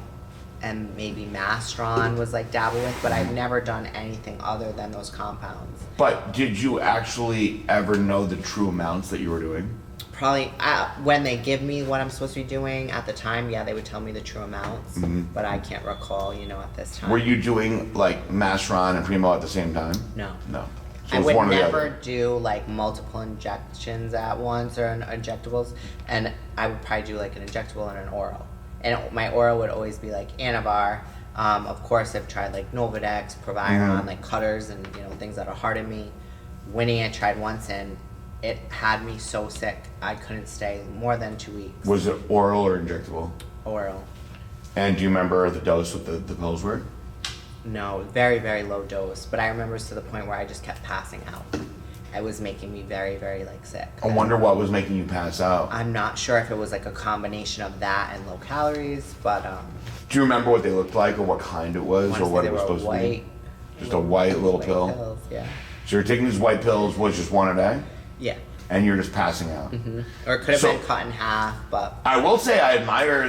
and maybe Mastron was like dabble with, but I've never done anything other than those compounds. But did you actually ever know the true amounts that you were doing? Probably when they give me what I'm supposed to be doing at the time, yeah, they would tell me the true amounts, but I can't recall, at this time. Were you doing like Mastron and Primo at the same time? No. No. So I it was would one or the never other. do like multiple injections at once or injectables, and I would probably do like an injectable and an oral. And my oral would always be like Anavar. Of course, I've tried like Novadex, Proviron, like cutters and things that are hard on me. Winnie, I tried once and it had me so sick I couldn't stay more than 2 weeks. Was it oral or injectable? Oral. And do you remember the dose what the pills were? No, very, very low dose. But I remember it was to the point where I just kept passing out. It was making me very, very sick. I wonder what was making you pass out. I'm not sure if it was like a combination of that and low calories, but Do you remember what they looked like or what kind it was or what it was supposed to be? Just a white little pill? Pills, yeah. So you're taking these white pills, was just one a day? Yeah. And you're just passing out. Or it could have been cut in half, but I will say I admire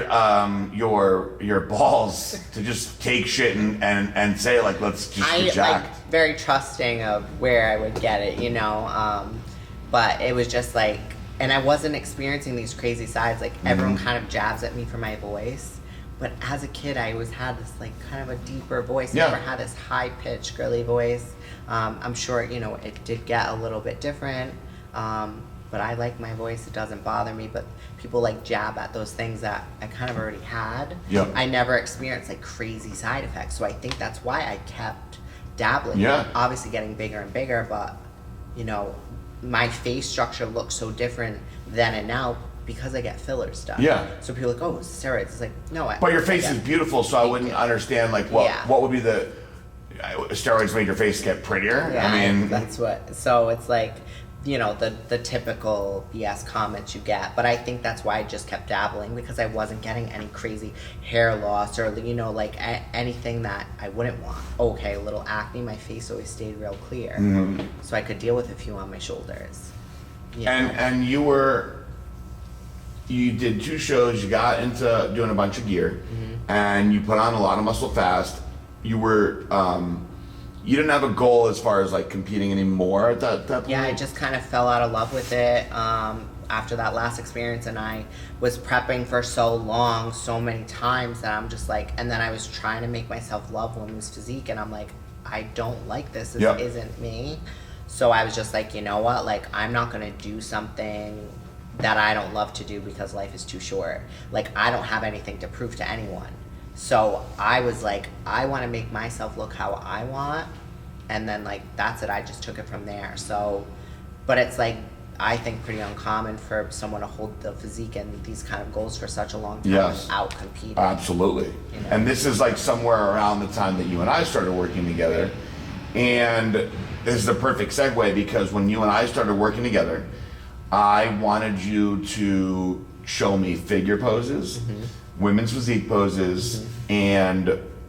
your balls to just take shit and say like let's just I get jacked. like very trusting of where I would get it, but it was just like, and I wasn't experiencing these crazy sides. Like everyone kind of jabs at me for my voice, but as a kid I always had this like kind of a deeper voice. Yeah. I never had this high pitched girly voice. I'm sure it did get a little bit different. But I like my voice, it doesn't bother me, but people like jab at those things that I kind of already had. Yeah. I never experienced like crazy side effects, so I think that's why I kept dabbling. Yeah. Obviously getting bigger and bigger, but my face structure looks so different then and now because I get filler stuff. Yeah. So people are like, oh, it's steroids. It's like, no. But your face is beautiful, so I wouldn't understand like what would be the steroids made your face get prettier. Yeah, I mean that's what. So it's like, the typical BS comments you get. But I think that's why I just kept dabbling, because I wasn't getting any crazy hair loss or like anything that I wouldn't want. Okay, a little acne. My face always stayed real clear, so I could deal with a few on my shoulders. And you did 2 shows, you got into doing a bunch of gear, and you put on a lot of muscle fast. You were you didn't have a goal as far as like competing anymore at that point? Yeah, I just kind of fell out of love with it after that last experience, and I was prepping for so long, so many times, that I'm just like, and then I was trying to make myself love women's physique, and I'm like, I don't like this. This isn't me. So I was just like, you know what? Like, I'm not gonna do something that I don't love to do because life is too short. Like, I don't have anything to prove to anyone. So I was like, I want to make myself look how I want, and then like that's it. I just took it from there. So, but it's like, I think pretty uncommon for someone to hold the physique and these kind of goals for such a long time without competing. Absolutely. And this is like somewhere around the time that you and I started working together. And this is a perfect segue, because when you and I started working together, I wanted you to show me figure poses, women's physique poses, and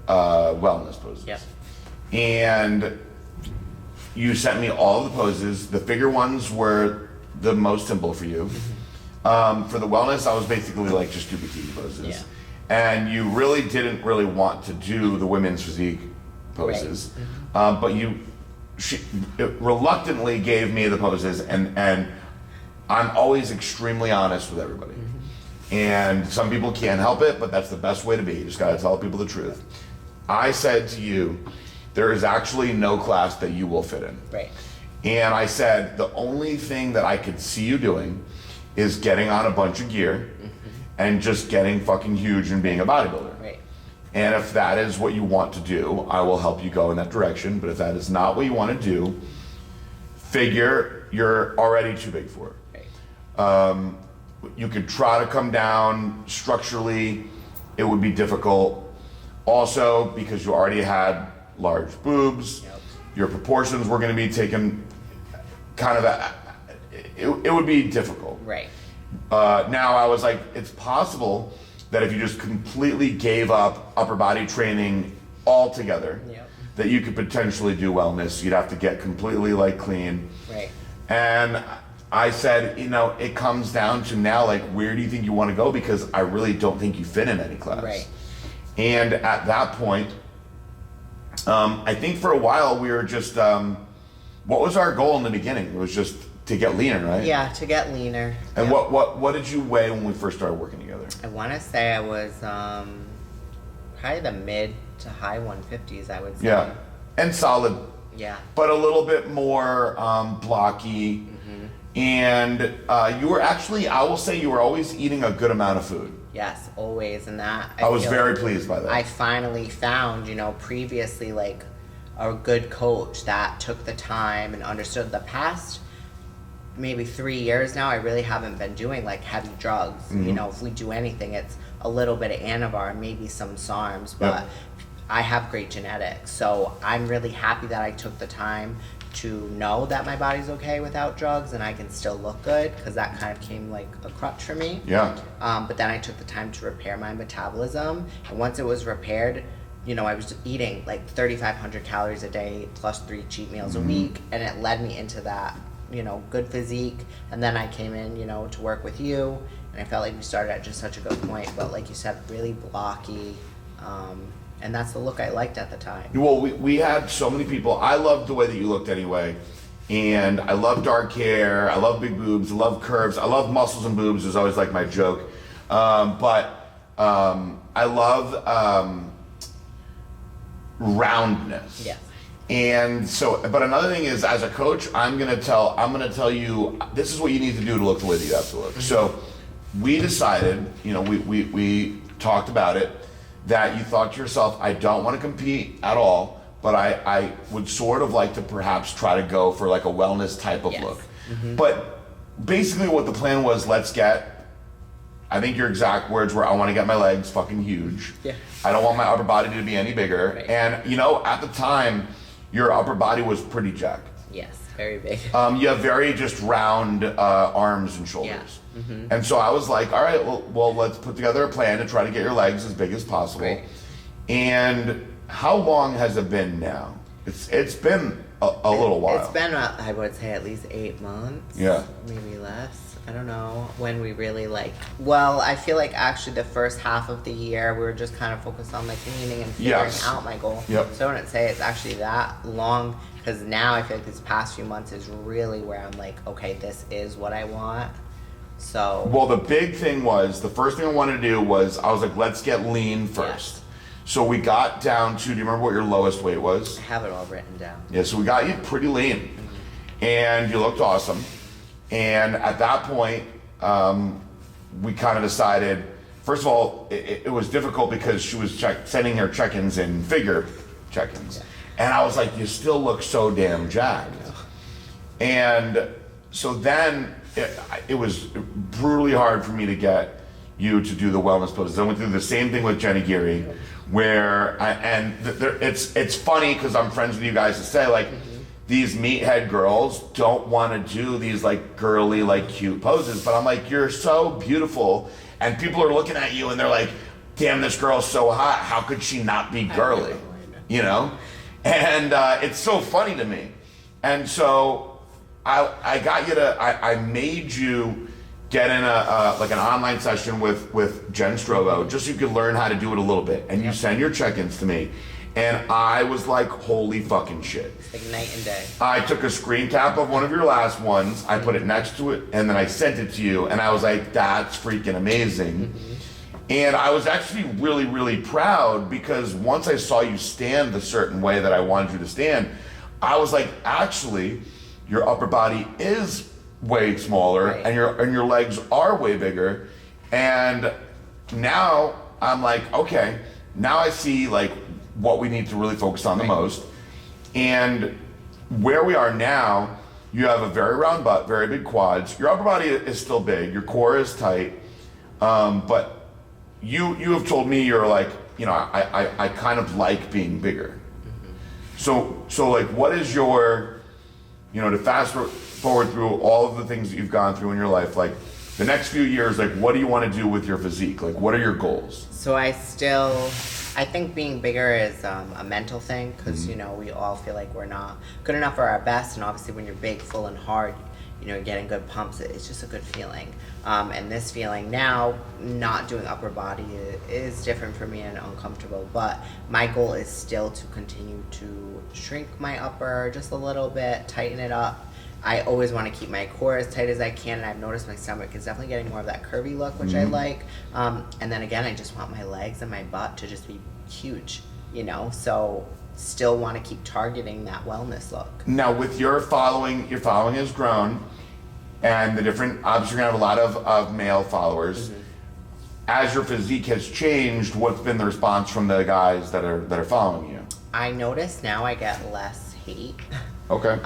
wellness poses. Yep. And you sent me all of the poses. The figure ones were the most simple for you. For the wellness, I was basically like just do bikini poses. Yeah. And you really didn't really want to do the women's physique poses. Right. But she reluctantly gave me the poses, and I'm always extremely honest with everybody. And some people can't help it, but that's the best way to be. You just gotta tell people the truth. I said to you, there is actually no class that you will fit in. Right. And I said, the only thing that I could see you doing is getting on a bunch of gear and just getting fucking huge and being a bodybuilder. Right. And if that is what you want to do, I will help you go in that direction. But if that is not what you want to do, figure you're already too big for it. Right. You could try to come down structurally, it would be difficult. Also, because you already had large boobs, your proportions were going to be taken kind of, it would be difficult. Right. Now I was like, it's possible that if you just completely gave up upper body training altogether, that you could potentially do wellness. You'd have to get completely like clean. Right. And I said, it comes down to now, like, where do you think you want to go? Because I really don't think you fit in any class. Right. And at that point, I think for a while we were just, what was our goal in the beginning? It was just to get leaner, right? Yeah, to get leaner. And yeah. what did you weigh when we first started working together? I want to say I was probably the mid to high 150s, I would say. Yeah, and solid. Yeah. But a little bit more blocky. And you were actually, I will say, you were always eating a good amount of food. Yes, always. And that I was feel very pleased by that. I finally found, previously like a good coach that took the time and understood. The past maybe 3 years now, I really haven't been doing like heavy drugs. If we do anything, it's a little bit of Anavar, maybe some SARMs, but I have great genetics. So I'm really happy that I took the time to know that my body's okay without drugs and I can still look good, because that kind of came like a crutch for me. Yeah. But then I took the time to repair my metabolism, and once it was repaired, I was eating like 3,500 calories a day plus 3 cheat meals a week, and it led me into that, good physique. And then I came in, to work with you, and I felt like we started at just such a good point, but like you said, really blocky. And that's the look I liked at the time. Well, we had so many people. I loved the way that you looked anyway. And I love dark hair. I love big boobs. I love curves. I love muscles and boobs is always like my joke. But I love roundness. Yes. And so, but another thing is, as a coach, I'm gonna tell you, this is what you need to do to look the way that you have to look. So we decided, we talked about it, that you thought to yourself, I don't want to compete at all, but I would sort of like to perhaps try to go for like a wellness type of look. But basically what the plan was, I think your exact words were, I want to get my legs fucking huge. Yeah. I don't want my upper body to be any bigger. Right. And at the time, your upper body was pretty jacked. Yes, very big. You have very just round arms and shoulders. Yeah. And so I was like, all right, well, let's put together a plan to try to get your legs as big as possible. Right. And how long has it been now? It's been a little while. It's been, I would say, at least 8 months. Yeah. Maybe less. I don't know when we really I feel like actually the first half of the year we were just kind of focused on like leaning and figuring out my goal. Yep. So I wouldn't say it's actually that long, because now I feel like these past few months is really where I'm like, okay, this is what I want. So. Well, the big thing was, the first thing I wanted to do was, I was like, let's get lean first. Yes. So we got down to, do you remember what your lowest weight was? I have it all written down. Yeah, so we got you pretty lean. And you looked awesome. And at that point, we kind of decided, first of all, it was difficult because she was sending her check-ins in figure check-ins. Yeah. And I was like, you still look so damn jacked. And so then it was brutally hard for me to get you to do the wellness poses. I went through the same thing with Jenny Geary, where it's funny because I'm friends with you guys to say, like, these meathead girls don't want to do these like girly, like cute poses, but I'm like, you're so beautiful, and people are looking at you and they're like, damn, this girl's so hot, how could she not be girly? And it's so funny to me. And so I made you get in an online session with Jen Strovo, just so you could learn how to do it a little bit. And you send your check-ins to me. And I was like, holy fucking shit. It's like night and day. I took a screen cap of one of your last ones, I put it next to it, and then I sent it to you, and I was like, that's freaking amazing. And I was actually really, really proud, because once I saw you stand the certain way that I wanted you to stand, I was like, actually, your upper body is way smaller, right, and your legs are way bigger. And now I'm like, okay, now I see like what we need to really focus on the most. And where we are now, you have a very round butt, very big quads. Your upper body is still big. Your core is tight. But you have told me, you're like, I kind of like being bigger. So like, what is your, to fast forward through all of the things that you've gone through in your life, like the next few years, like what do you want to do with your physique? Like, what are your goals? So I think being bigger is a mental thing, because we all feel like we're not good enough for our best, and obviously when you're big, full, and hard, you know, getting good pumps, it's just a good feeling. And this feeling now, not doing upper body is different for me and uncomfortable, but my goal is still to continue to shrink my upper just a little bit, tighten it up. I always want to keep my core as tight as I can, and I've noticed my stomach is definitely getting more of that curvy look, which I like. And then again, I just want my legs and my butt to just be huge, you know, so still want to keep targeting that wellness look. Now, with your following has grown, and the different, obviously you're gonna have a lot of male followers. As your physique has changed, what's been the response from the guys that are following you? I notice now I get less hate. Okay.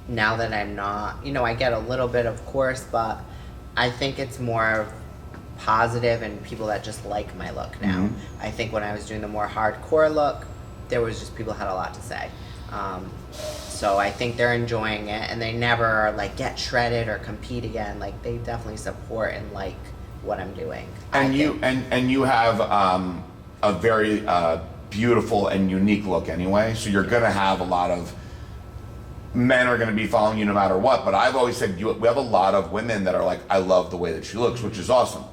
Now that I'm not, you know, I get a little bit, of course, but I think it's more positive and people that just like my look now. I think when I was doing the more hardcore look, there was just people had a lot to say. So I think they're enjoying it, and they never like get shredded or compete again. Like they definitely support and like what I'm doing. And you have a very beautiful and unique look anyway. So you're gonna have a lot of men are gonna be following you no matter what. But I've always said we have a lot of women that are like, I love the way that she looks, which is awesome.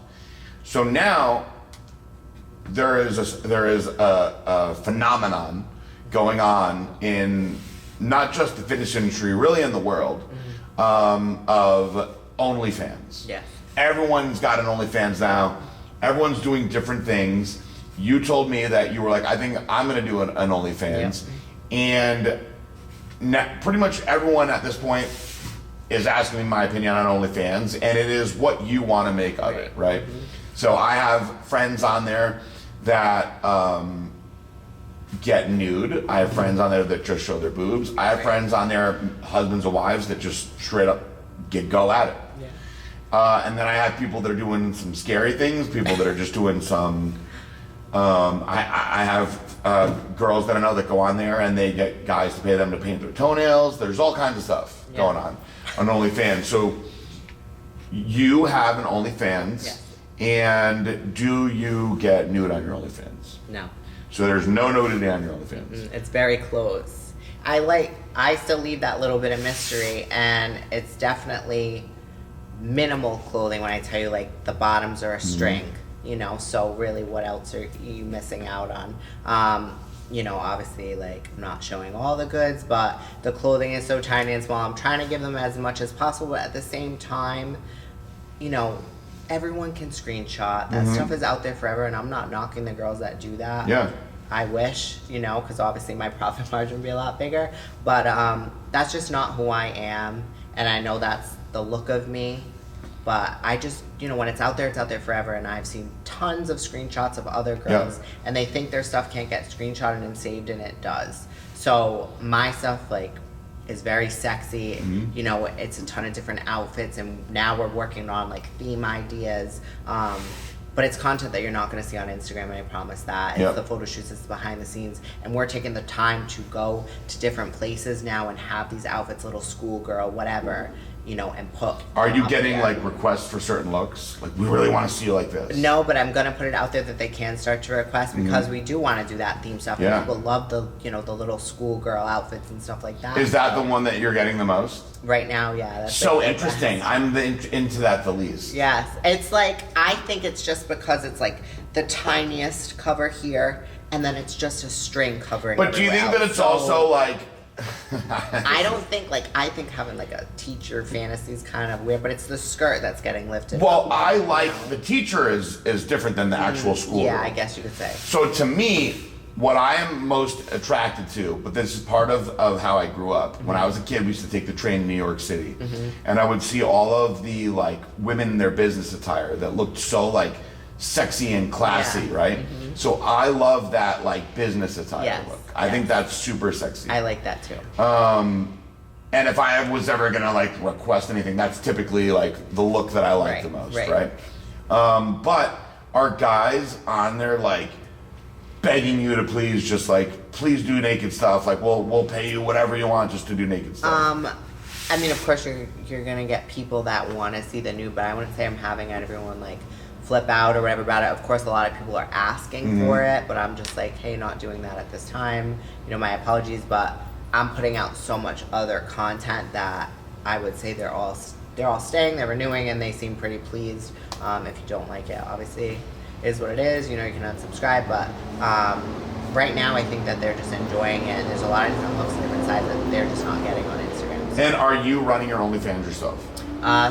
So now there is a phenomenon going on in not just the fitness industry, really in the world, of OnlyFans. Yes. Everyone's got an OnlyFans now. Everyone's doing different things. You told me that you were like, I think I'm going to do an OnlyFans. And pretty much everyone at this point is asking me my opinion on OnlyFans, and it is what you want to make of it, right? So I have friends on there that get nude. I have friends on there that just show their boobs. I have friends on there, husbands and wives, that just straight up go at it. And then I have people that are doing some scary things, people that are just doing some, I have girls that I know that go on there and they get guys to pay them to paint their toenails. There's all kinds of stuff going on OnlyFans. So you have an OnlyFans, and do you get nude on your OnlyFans? No. So there's no nudity on your OnlyFans? It's very close. I still leave that little bit of mystery, and it's definitely minimal clothing when I tell you like the bottoms are a string, you know, so really what else are you missing out on? You know, obviously like I'm not showing all the goods, but the clothing is so tiny and small. I'm trying to give them as much as possible, but at the same time, you know, everyone can screenshot. That stuff is out there forever, and I'm not knocking the girls that do that. Yeah. I wish, you know, because obviously my profit margin would be a lot bigger. But that's just not who I am, and I know that's the look of me. But I just, you know, when it's out there forever, and I've seen tons of screenshots of other girls, and they think their stuff can't get screenshotted and saved, and it does. So my stuff, like, is very sexy. You know, it's a ton of different outfits, and now we're working on, like, theme ideas. But it's content that you're not going to see on Instagram, and I promise that. It's the photo shoots, it's behind the scenes. And we're taking the time to go to different places now and have these outfits, little schoolgirl, whatever, you know, and put. Are you getting like requests for certain looks? Like, we really want to see you like this. No, but I'm going to put it out there that they can start to request, because we do want to do that theme stuff. And people love the, you know, the little schoolgirl outfits and stuff like that. Is that the one that you're getting the most? Right now, yeah. That's so like interesting. I'm into that the least. Yes. It's like, I think it's just because it's like the tiniest cover here, and then it's just a string covering. But do you think that it's also like... I don't think, like, I think having like a teacher fantasy is kind of weird, but it's the skirt that's getting lifted. Well, I like the teacher is different than the actual school. Yeah, I guess you could say. So to me, what I am most attracted to, but this is part of how I grew up. When I was a kid, we used to take the train in New York City, and I would see all of the like women in their business attire that looked so like sexy and classy, right? So I love that like business attire look. I think that's super sexy. I like that too. And if I was ever gonna like request anything, that's typically like the look that I like the most, right? But are guys on there like begging you to please do naked stuff? Like we'll pay you whatever you want just to do naked stuff. I mean, of course you're gonna get people that want to see the nude, but I wouldn't say I'm having everyone like flip out or whatever about it. Of course, a lot of people are asking for it, but I'm just like, hey, not doing that at this time. You know, my apologies, but I'm putting out so much other content that I would say they're all staying, they're renewing, and they seem pretty pleased. If you don't like it, obviously, it is what it is. You know, you can unsubscribe, but right now I think that they're just enjoying it. And there's a lot of different looks and different sides that they're just not getting on Instagram. So. And are you running your OnlyFans yourself?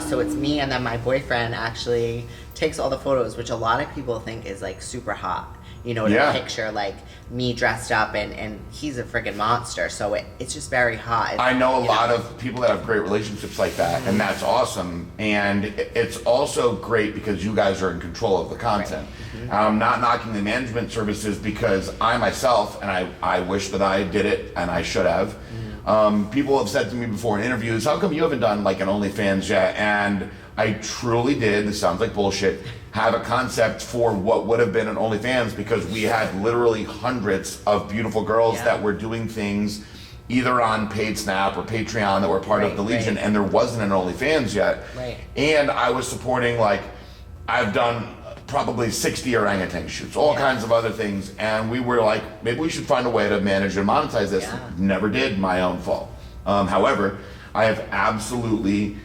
So it's me, and then my boyfriend actually takes all the photos, which a lot of people think is like super hot. You know, to picture like me dressed up, and he's a friggin' monster. So it's just very hot. I know a lot of people that have great relationships like that, and that's awesome. And it's also great because you guys are in control of the content. Right. I'm not knocking the management services because I myself, and I wish that I did it, and I should have. People have said to me before in interviews, how come you haven't done like an OnlyFans yet? And I truly did, this sounds like bullshit, have a concept for what would have been an OnlyFans, because we had literally hundreds of beautiful girls that were doing things either on paid Snap or Patreon that were part of the Legion, and there wasn't an OnlyFans yet. Right. And I was supporting, like, I've done probably 60 orangutan shoots, all kinds of other things, and we were like, maybe we should find a way to manage and monetize this. Never did, my own fault. However, I have absolutely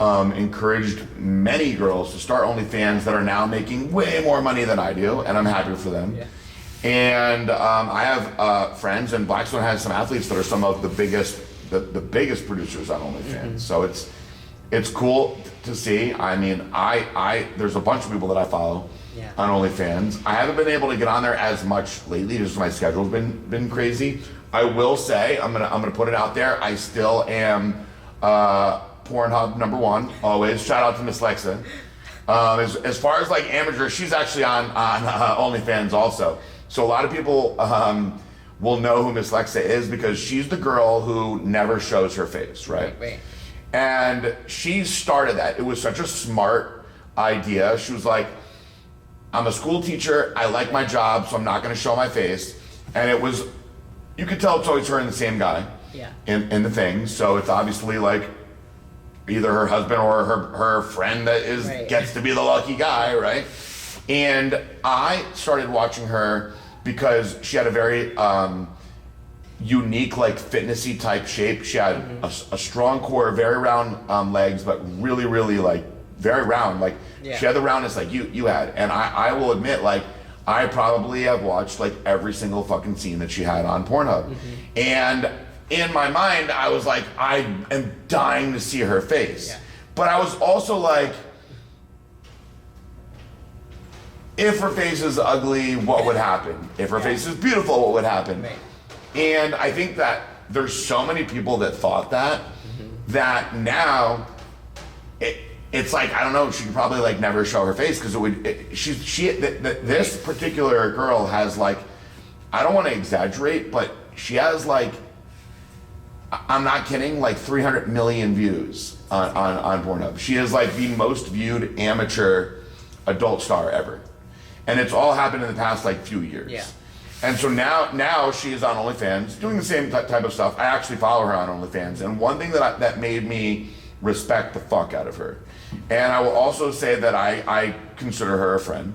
encouraged many girls to start OnlyFans that are now making way more money than I do, and I'm happy for them. And I have friends, and Blackstone has some athletes that are some of the biggest producers on OnlyFans. So it's cool to see. I mean, I there's a bunch of people that I follow on OnlyFans. I haven't been able to get on there as much lately, just my schedule's been crazy. I will say, I'm gonna put it out there, I still am Pornhub #1 always. Shout out to Miss Lexa. As far as like amateur, she's actually on OnlyFans also. So a lot of people will know who Miss Lexa is because she's the girl who never shows her face, right? Right. And she started that. It was such a smart idea. She was like, I'm a school teacher, I like my job, so I'm not gonna show my face. And it was, you could tell it's always her and the same guy in the thing. So it's obviously like either her husband or her friend that is gets to be the lucky guy, right? And I started watching her because she had a very unique, like fitnessy type shape. She had a strong core, very round legs, but really, really like very round. Like she had the roundness like you had. And I will admit, like I probably have watched like every single fucking scene that she had on Pornhub. And in my mind, I was like, I am dying to see her face. But I was also like, if her face is ugly, what would happen? If her face is beautiful, what would happen? And I think that there's so many people that thought that, that now it's like, I don't know, she could probably like never show her face because this particular girl has like, I don't want to exaggerate, but she has like, I'm not kidding, like 300 million views on Pornhub. She is like the most viewed amateur adult star ever. And it's all happened in the past like few years. And so now she is on OnlyFans doing the same type of stuff. I actually follow her on OnlyFans. And one thing that made me respect the fuck out of her, and I will also say that I consider her a friend,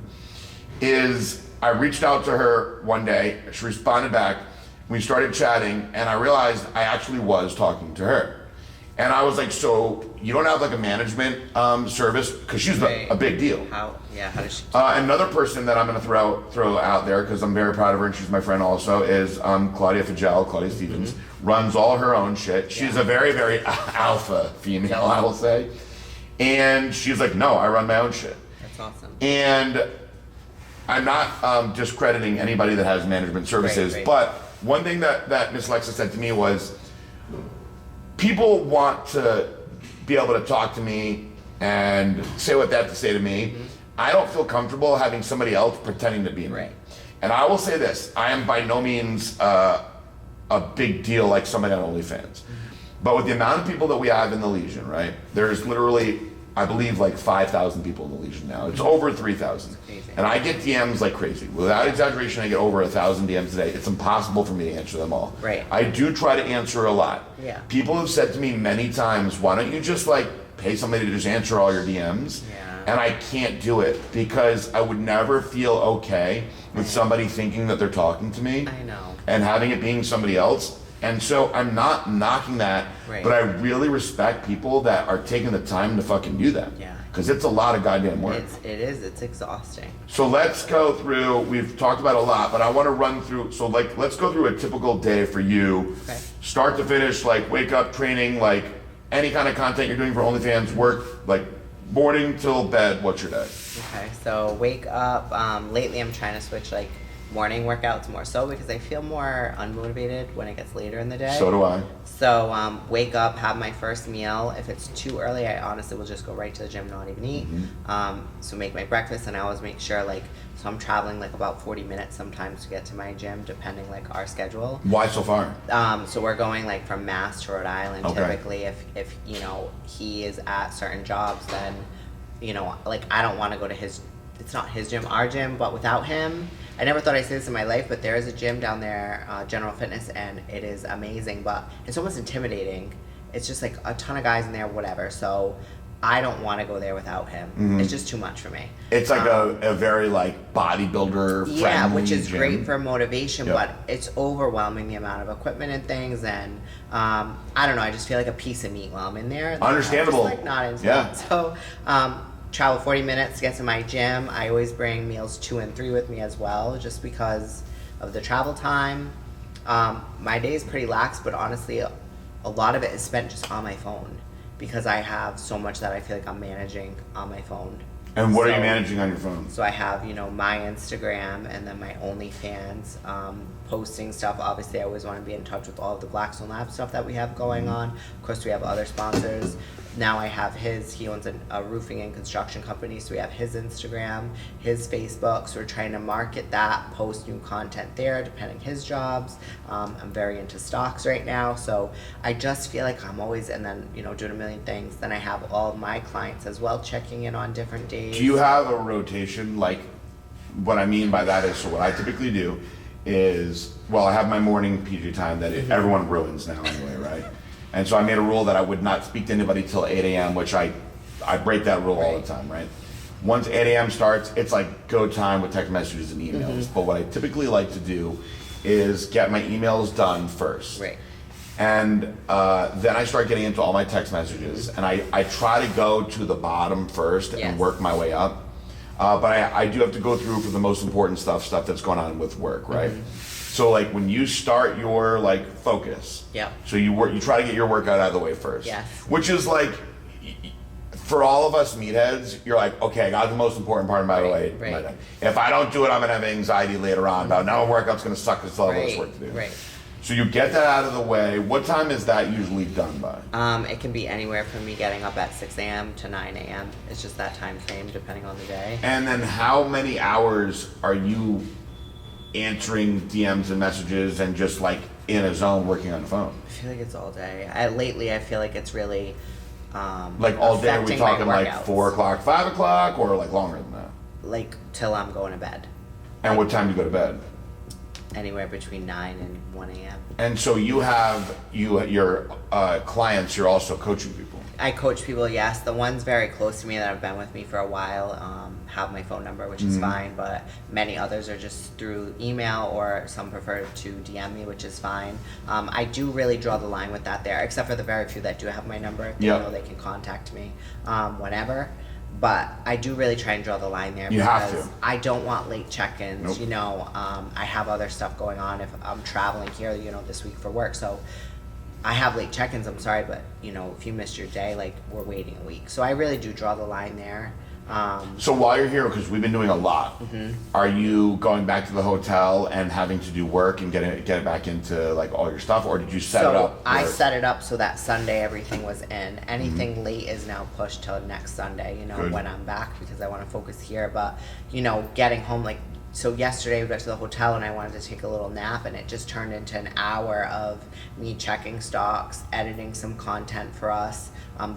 is I reached out to her one day, she responded back, we started chatting, and I realized I actually was talking to her. And I was like, so you don't have like a management service? Because she's a big deal. How does she? Another person that I'm going to throw out there, because I'm very proud of her and she's my friend also, is Claudia Stevens. Runs all her own shit. She's a very, very alpha female, I will say. And she's like, no, I run my own shit. That's awesome. And I'm not discrediting anybody that has management services, but one thing that Miss Lexa said to me was, people want to be able to talk to me and say what they have to say to me. I don't feel comfortable having somebody else pretending to be me. And I will say this, I am by no means a big deal like somebody on OnlyFans. But with the amount of people that we have in the Legion, right? There's literally, I believe, like 5,000 people in the Legion now. It's over 3,000. And I get DMs like crazy. Without exaggeration, I get over 1,000 DMs a day. It's impossible for me to answer them all. I do try to answer a lot. People have said to me many times, why don't you just like pay somebody to just answer all your DMs? And I can't do it because I would never feel okay with somebody thinking that they're talking to me. I know. And having it being somebody else. And so I'm not knocking that, Right. but I really respect people that are taking the time to fucking do that. Yeah. Because it's a lot of goddamn work. It's exhausting. So let's go through, we've talked about a lot, but I want to run through, so like, let's go through a typical day for you. Okay. Start to finish, like wake up, training, like any kind of content you're doing for OnlyFans, work, like morning till bed, what's your day? Okay, so wake up. Lately, I'm trying to switch like morning workouts more so because I feel more unmotivated when it gets later in the day. So do I. So wake up, have my first meal. If it's too early, I honestly will just go right to the gym, not even eat. So make my breakfast, and I always make sure like, so I'm traveling like about 40 minutes sometimes to get to my gym, depending like our schedule. Why so far? So we're going like from Mass to Rhode Island. Okay. Typically, if you know he is at certain jobs, then you know like I don't want to go to his. It's not his gym, our gym, but without him. I never thought I'd say this in my life, but there is a gym down there, General Fitness, and it is amazing, but it's almost intimidating. It's just like a ton of guys in there, whatever. So I don't want to go there without him. It's just too much for me. It's like a very like bodybuilder friendly Yeah, which is gym. great for motivation, Yep. but it's overwhelming the amount of equipment and things, and I don't know. I just feel like a piece of meat while I'm in there. Understandable. I'm just, like not into Yeah. it. So travel 40 minutes to get to my gym. I always bring meals 2 and 3 with me as well, just because of the travel time. My day is pretty lax, but honestly, a lot of it is spent just on my phone because I have so much that I feel like I'm managing on my phone. And what are you So- managing on your phone? So I have, you know, my Instagram and then my OnlyFans, posting stuff. Obviously, I always want to be in touch with all of the Blackstone Lab stuff that we have going on. Of course, we have other sponsors. Now I have he owns a roofing and construction company, so we have his Instagram, his Facebook. So we're trying to market that, post new content there, depending his jobs. I'm very into stocks right now, so I just feel like I'm always, and then, you know, doing a million things. Then I have all of my clients as well checking in on different days. Do you have a rotation? Like, what I mean by that is, so what I typically do is, well, I have my morning PG time that everyone ruins now anyway, right? And so I made a rule that I would not speak to anybody till 8 a.m., which I break that rule all the time, right? Once 8 a.m. starts, it's like go time with text messages and emails. But what I typically like to do is get my emails done first. Right. And then I start getting into all my text messages, and I try to go to the bottom first and Yes. work my way up. But I do have to go through for the most important stuff that's going on with work, right? So like when you start your like focus, Yep. so you try to get your workout out of the way first, Yes. which is like for all of us meatheads, you're like, okay, I got the most important part of my way. Right. If I don't do it, I'm gonna have anxiety later on about now a workout's gonna suck because all this work to do. Right. So you get that out of the way. What time is that usually done by? It can be anywhere from me getting up at 6 a.m. to 9 a.m. It's just that time frame depending on the day. And then how many hours are you answering DMs and messages and just like in a zone working on the phone? I feel like it's all day. Lately, I feel like it's really Like all day, are we affecting my talking like workouts. 4 o'clock, 5 o'clock, or like longer than that? like till I'm going to bed. And what time do you go to bed? Anywhere between 9 and 1 a.m. And so you have your clients, you're also coaching people. I coach people, yes. The ones very close to me that have been with me for a while have my phone number, which is fine, but many others are just through email, or some prefer to DM me, which is fine. I do really draw the line with that there, except for the very few that do have my number. They Yep. know they can contact me whenever. But I do really try and draw the line there You because have to. I don't want late check-ins. Nope. You know, I have other stuff going on if I'm traveling here, you know, this week for work. So I have late check-ins, I'm sorry, but you know, if you missed your day, like we're waiting a week. So I really do draw the line there. So while you're here, because we've been doing a lot, are you going back to the hotel and having to do work and get it back into like all your stuff, or did you set it up? I where- set it up so that Sunday everything was in. Anything late is now pushed till next Sunday, you know, Good. when I'm back, because I want to focus here. But, you know, getting home, like, so yesterday we got to the hotel and I wanted to take a little nap, and it just turned into an hour of me checking stocks, editing some content for us,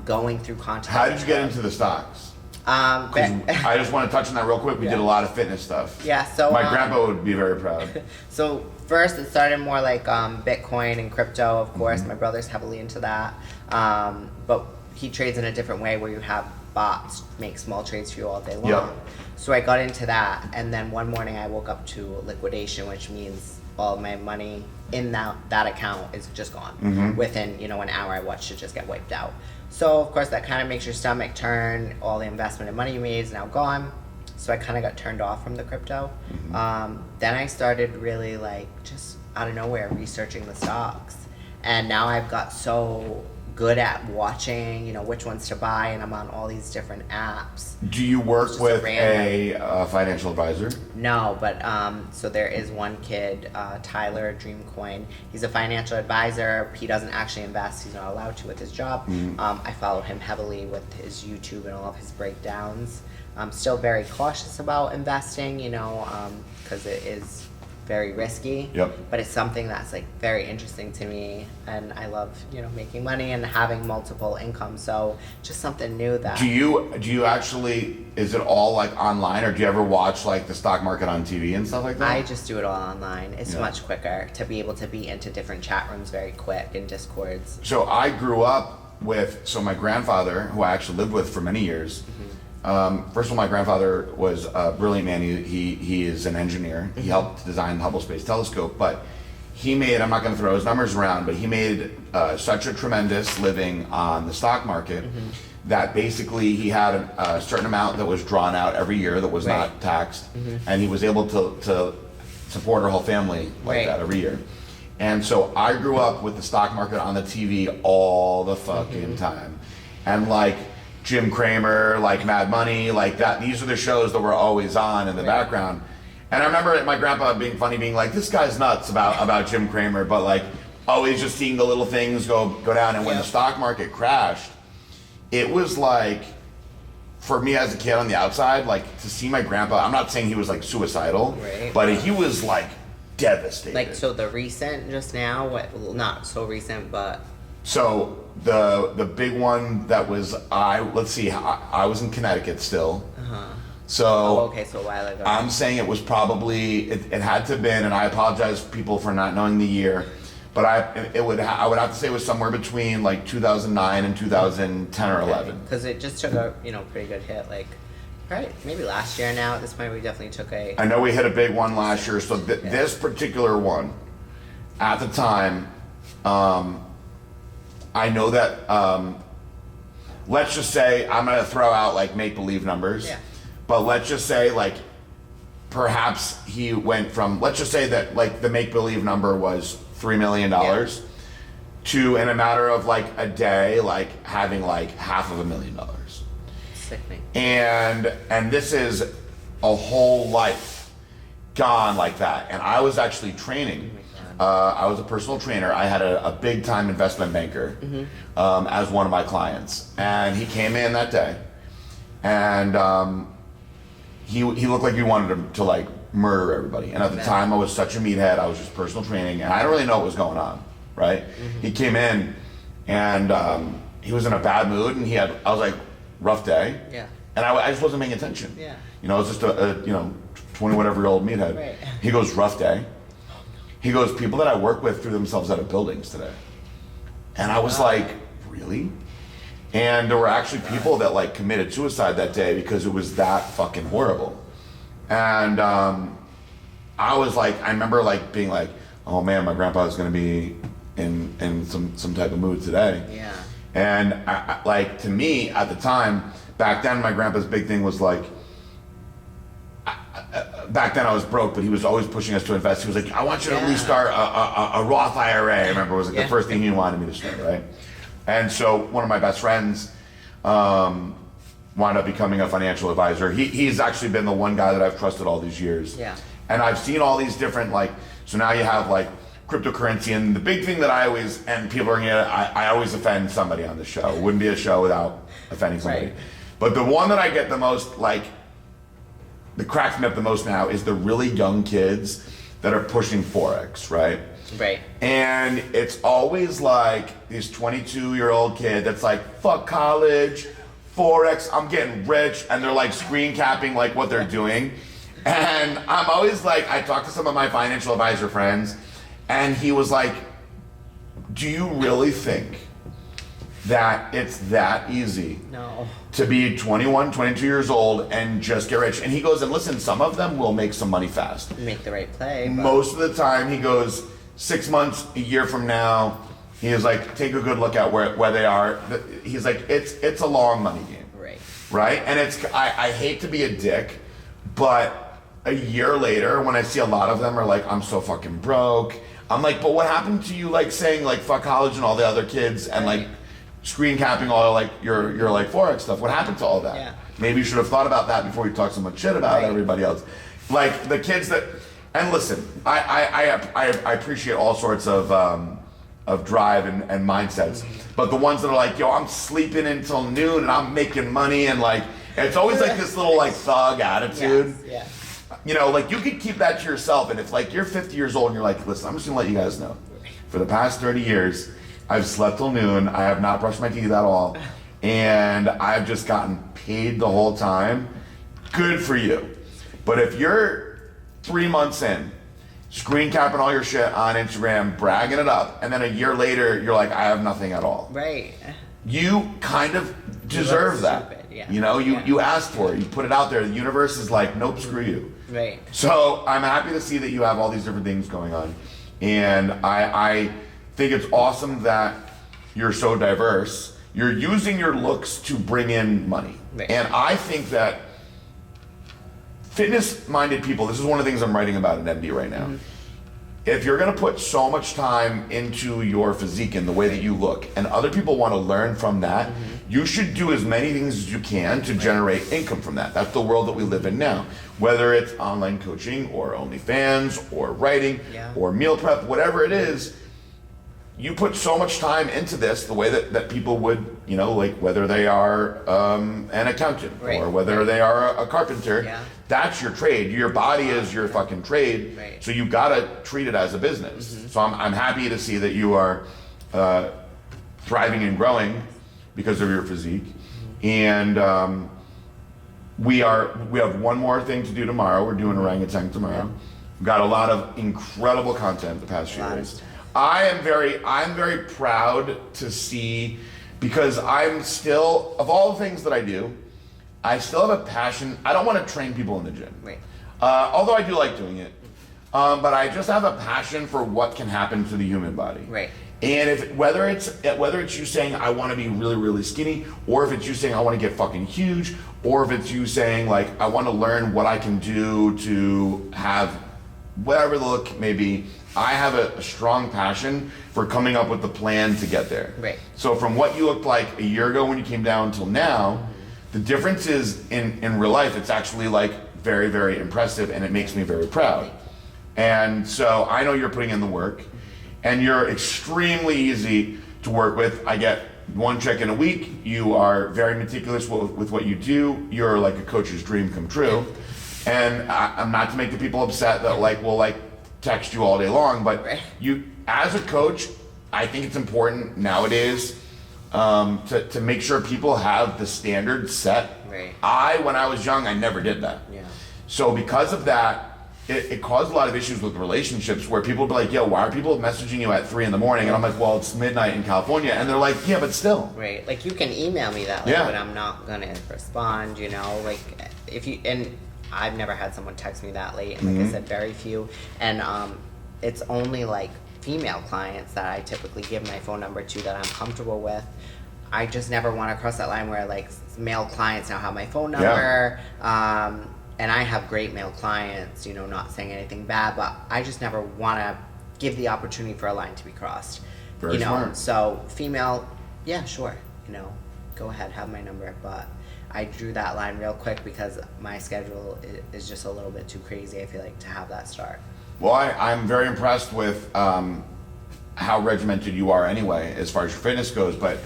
going through content. How did you get into the stocks? 'Cause I just want to touch on that real quick. We did a lot of fitness stuff. Yeah, so My grandpa would be very proud. So first it started more like Bitcoin and crypto, of course. My brother's heavily into that. But he trades in a different way where you have bots make small trades for you all day long. Yep. So I got into that, and then one morning I woke up to liquidation, which means all of my money in that account is just gone. Within, an hour, I watched it just get wiped out. So, of course, that kind of makes your stomach turn. All the investment and money you made is now gone. So I kind of got turned off from the crypto. Then I started really, just out of nowhere researching the stocks. And now I've got so good at watching, which ones to buy, and I'm on all these different apps. Do you work with a financial advisor? No, but so there is one kid, Tyler Dreamcoin. He's a financial advisor. He doesn't actually invest. He's not allowed to with his job. I follow him heavily with his YouTube and all of his breakdowns. I'm still very cautious about investing, because it is very risky. Yep. But it's something that's very interesting to me, and I love making money and having multiple incomes. So just something new that. Do you actually? Is it all online, or do you ever watch the stock market on TV and stuff like that? I just do it all online. It's much quicker to be able to be into different chat rooms very quick and Discords. So I grew up with my grandfather, who I actually lived with for many years. First of all, my grandfather was a brilliant man. He is an engineer. He helped design the Hubble Space Telescope, but he made, I'm not going to throw his numbers around, but he made such a tremendous living on the stock market that basically he had a certain amount that was drawn out every year that was not taxed, and he was able to support our whole family that every year. And so I grew up with the stock market on the TV all the fucking time. And Jim Cramer, Mad Money, that. These are the shows that were always on in the background. And I remember my grandpa being funny, being this guy's nuts about Jim Cramer, but always just seeing the little things go down. And when the stock market crashed, it was for me as a kid on the outside, to see my grandpa, I'm not saying he was suicidal, but he was devastated. So the recent just now, not so recent, but. So the big one that was I was in Connecticut still. So okay, so a while ago. I'm saying it was probably it had to have been, and I apologize people for not knowing the year, but I would have to say it was somewhere between 2009 and 2010 or 11. Because it just took a pretty good hit right, maybe last year now. At this point, we definitely took a. I know we hit a big one last year. So this particular one, at the time, I know that, let's just say, I'm going to throw out make-believe numbers, but let's just say perhaps he went from, let's just say that the make-believe number was $3 million to, in a matter of a day, having $500,000. Sickening. And this is a whole life gone like that. And I was actually training. I was a personal trainer. I had a big time investment banker as one of my clients, and he came in that day, and he looked like he wanted to murder everybody. And at the time, I was such a meathead. I was just personal training, and I didn't really know what was going on. Right? He came in, and he was in a bad mood, and I was rough day. Yeah. And I just wasn't paying attention. Yeah. It was just a 20-whatever-year-old meathead. Right. He goes, rough day. He goes, people that I work with threw themselves out of buildings today. And I was really? And there were actually people that committed suicide that day because it was that fucking horrible. And I was I remember being oh man, my grandpa is going to be in some type of mood today. Yeah. And I, to me at the time, back then my grandpa's big thing was back then I was broke, but he was always pushing us to invest. He was I want you to at least start a Roth IRA. I remember it was the first thing he wanted me to start, right? And so one of my best friends wound up becoming a financial advisor. He's actually been the one guy that I've trusted all these years. Yeah. And I've seen all these different so now you have cryptocurrency, and the big thing that I always, and people are I always offend somebody on this show. It wouldn't be a show without offending somebody. Right. But the one that I get the most that cracks me up the most now is the really young kids that are pushing Forex, right? Right. And it's always this 22-year-old kid that's fuck college, Forex, I'm getting rich, and they're screen capping what they're doing. And I'm always I talked to some of my financial advisor friends, and he was do you really think that it's that easy No. to be 21, 22 years old and just get rich. And he goes, and listen, some of them will make some money fast. Make the right play. But... Most of the time, he goes, 6 months, a year from now, he is like, take a good look at where they are. He's like, it's a long money game. Right? And I hate to be a dick, but a year later, when I see a lot of them are like, I'm so fucking broke. I'm like, but what happened to you like saying like fuck college and all the other kids and like screen capping all like your like Forex stuff? What happened to all that? Yeah. Maybe you should have thought about that before you talk so much shit about everybody else. Like the kids that, and listen, I appreciate all sorts of drive and mindsets, but the ones that are like, yo, I'm sleeping until noon and I'm making money, and like it's always like this little like thug attitude. Yes. You know, like you could keep that to yourself, and if like you're 50 years old and you're like, listen, I'm just gonna let you guys know, for the past 30 years, I've slept till noon, I have not brushed my teeth at all, and I've just gotten paid the whole time. Good for you. But if you're 3 months in, screen capping all your shit on Instagram, bragging it up, and then a year later you're like, I have nothing at all. Right. You kind of deserve that. Stupid, yeah. You know, you asked for it, you put it out there. The universe is like, nope, screw you. Right. So I'm happy to see that you have all these different things going on. And I think it's awesome that you're so diverse. You're using your looks to bring in money. Right. And I think that fitness-minded people, this is one of the things I'm writing about in MD right now. If you're gonna put so much time into your physique and the way that you look, and other people wanna learn from that, you should do as many things as you can to generate income from that. That's the world that we live in now. Whether it's online coaching or OnlyFans or writing or meal prep, whatever it is, you put so much time into this the way that people would, you know, like whether they are an accountant or whether they are a carpenter, that's your trade. Your body is your fucking trade. So you gotta treat it as a business. So I'm happy to see that you are thriving and growing because of your physique. And we have one more thing to do tomorrow. We're doing orangutan tomorrow. We've got a lot of incredible content the past few days. I'm very proud to see, because I'm still, of all the things that I do, I still have a passion. I don't want to train people in the gym, although I do like doing it. But I just have a passion for what can happen to the human body. And whether it's you saying I want to be really, really skinny, or if it's you saying I want to get fucking huge, or if it's you saying like I want to learn what I can do to have whatever the look may be, I have a strong passion for coming up with the plan to get there. So from what you looked like a year ago when you came down till now, the difference is in real life, it's actually like very, very impressive, and it makes me very proud. And so I know you're putting in the work, and you're extremely easy to work with. I get one check-in a week. You are very meticulous with what you do. You're like a coach's dream come true. And I'm not to make the people upset that like will like text you all day long, but you, as a coach, I think it's important nowadays to make sure people have the standard set. When I was young, I never did that. So because of that, it caused a lot of issues with relationships where people would be like, yo, why are people messaging you at 3 in the morning? And I'm like, well, it's midnight in California. And they're like, yeah, but still. Like you can email me that, like, but I'm not gonna respond, you know, like if you, and I've never had someone text me that late, and like I said, very few, and it's only like female clients that I typically give my phone number to that I'm comfortable with. I just never want to cross that line where like male clients now have my phone number, and I have great male clients, you know, not saying anything bad, but I just never want to give the opportunity for a line to be crossed. Very smart. So female, yeah, sure, you know, go ahead, have my number, but I drew that line real quick because my schedule is just a little bit too crazy, I feel like, to have that start. Well, I'm very impressed with how regimented you are anyway, as far as your fitness goes, but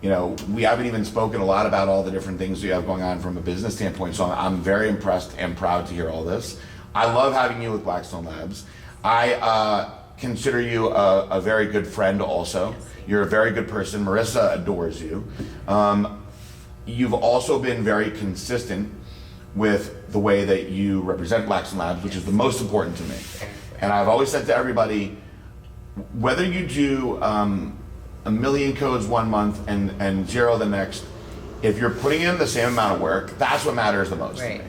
you know, we haven't even spoken a lot about all the different things you have going on from a business standpoint, so I'm very impressed and proud to hear all this. I love having you with Blackstone Labs. I consider you a very good friend also. You're a very good person. Marissa adores you. You've also been very consistent with the way that you represent Blackstone Labs, which is the most important to me. And I've always said to everybody, whether you do a million codes one month and 0 the next. If you're putting in the same amount of work, that's what matters the most to me.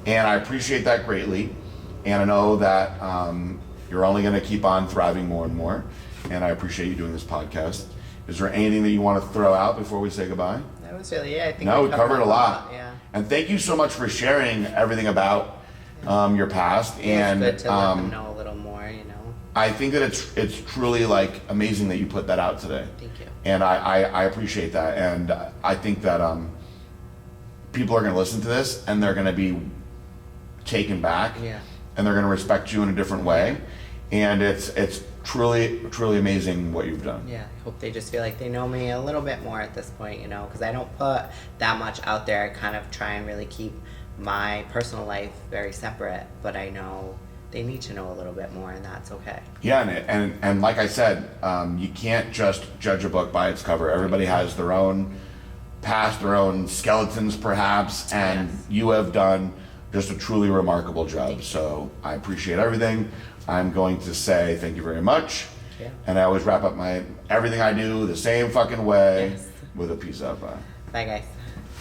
And I appreciate that greatly. And I know that you're only going to keep on thriving more and more. And I appreciate you doing this podcast. Is there anything that you want to throw out before we say goodbye? That was really it. I think we covered a lot. Yeah. And thank you so much for sharing everything about your past. And it's good to let them know a little more, you know. I think that it's truly like amazing that you put that out today. Thank you. And I appreciate that. And I think that people are going to listen to this and they're going to be taken back. Yeah. And they're going to respect you in a different way. And it's truly amazing what you've done. Yeah, I hope they just feel like they know me a little bit more at this point, you know, because I don't put that much out there. I kind of try and really keep my personal life very separate, but I know they need to know a little bit more, and that's okay. Yeah, and like I said, you can't just judge a book by its cover. Everybody has their own past, their own skeletons perhaps, and you have done just a truly remarkable job. So I appreciate everything. I'm going to say thank you very much. Yeah. And I always wrap up everything I do the same fucking way with a peace out. Bye guys.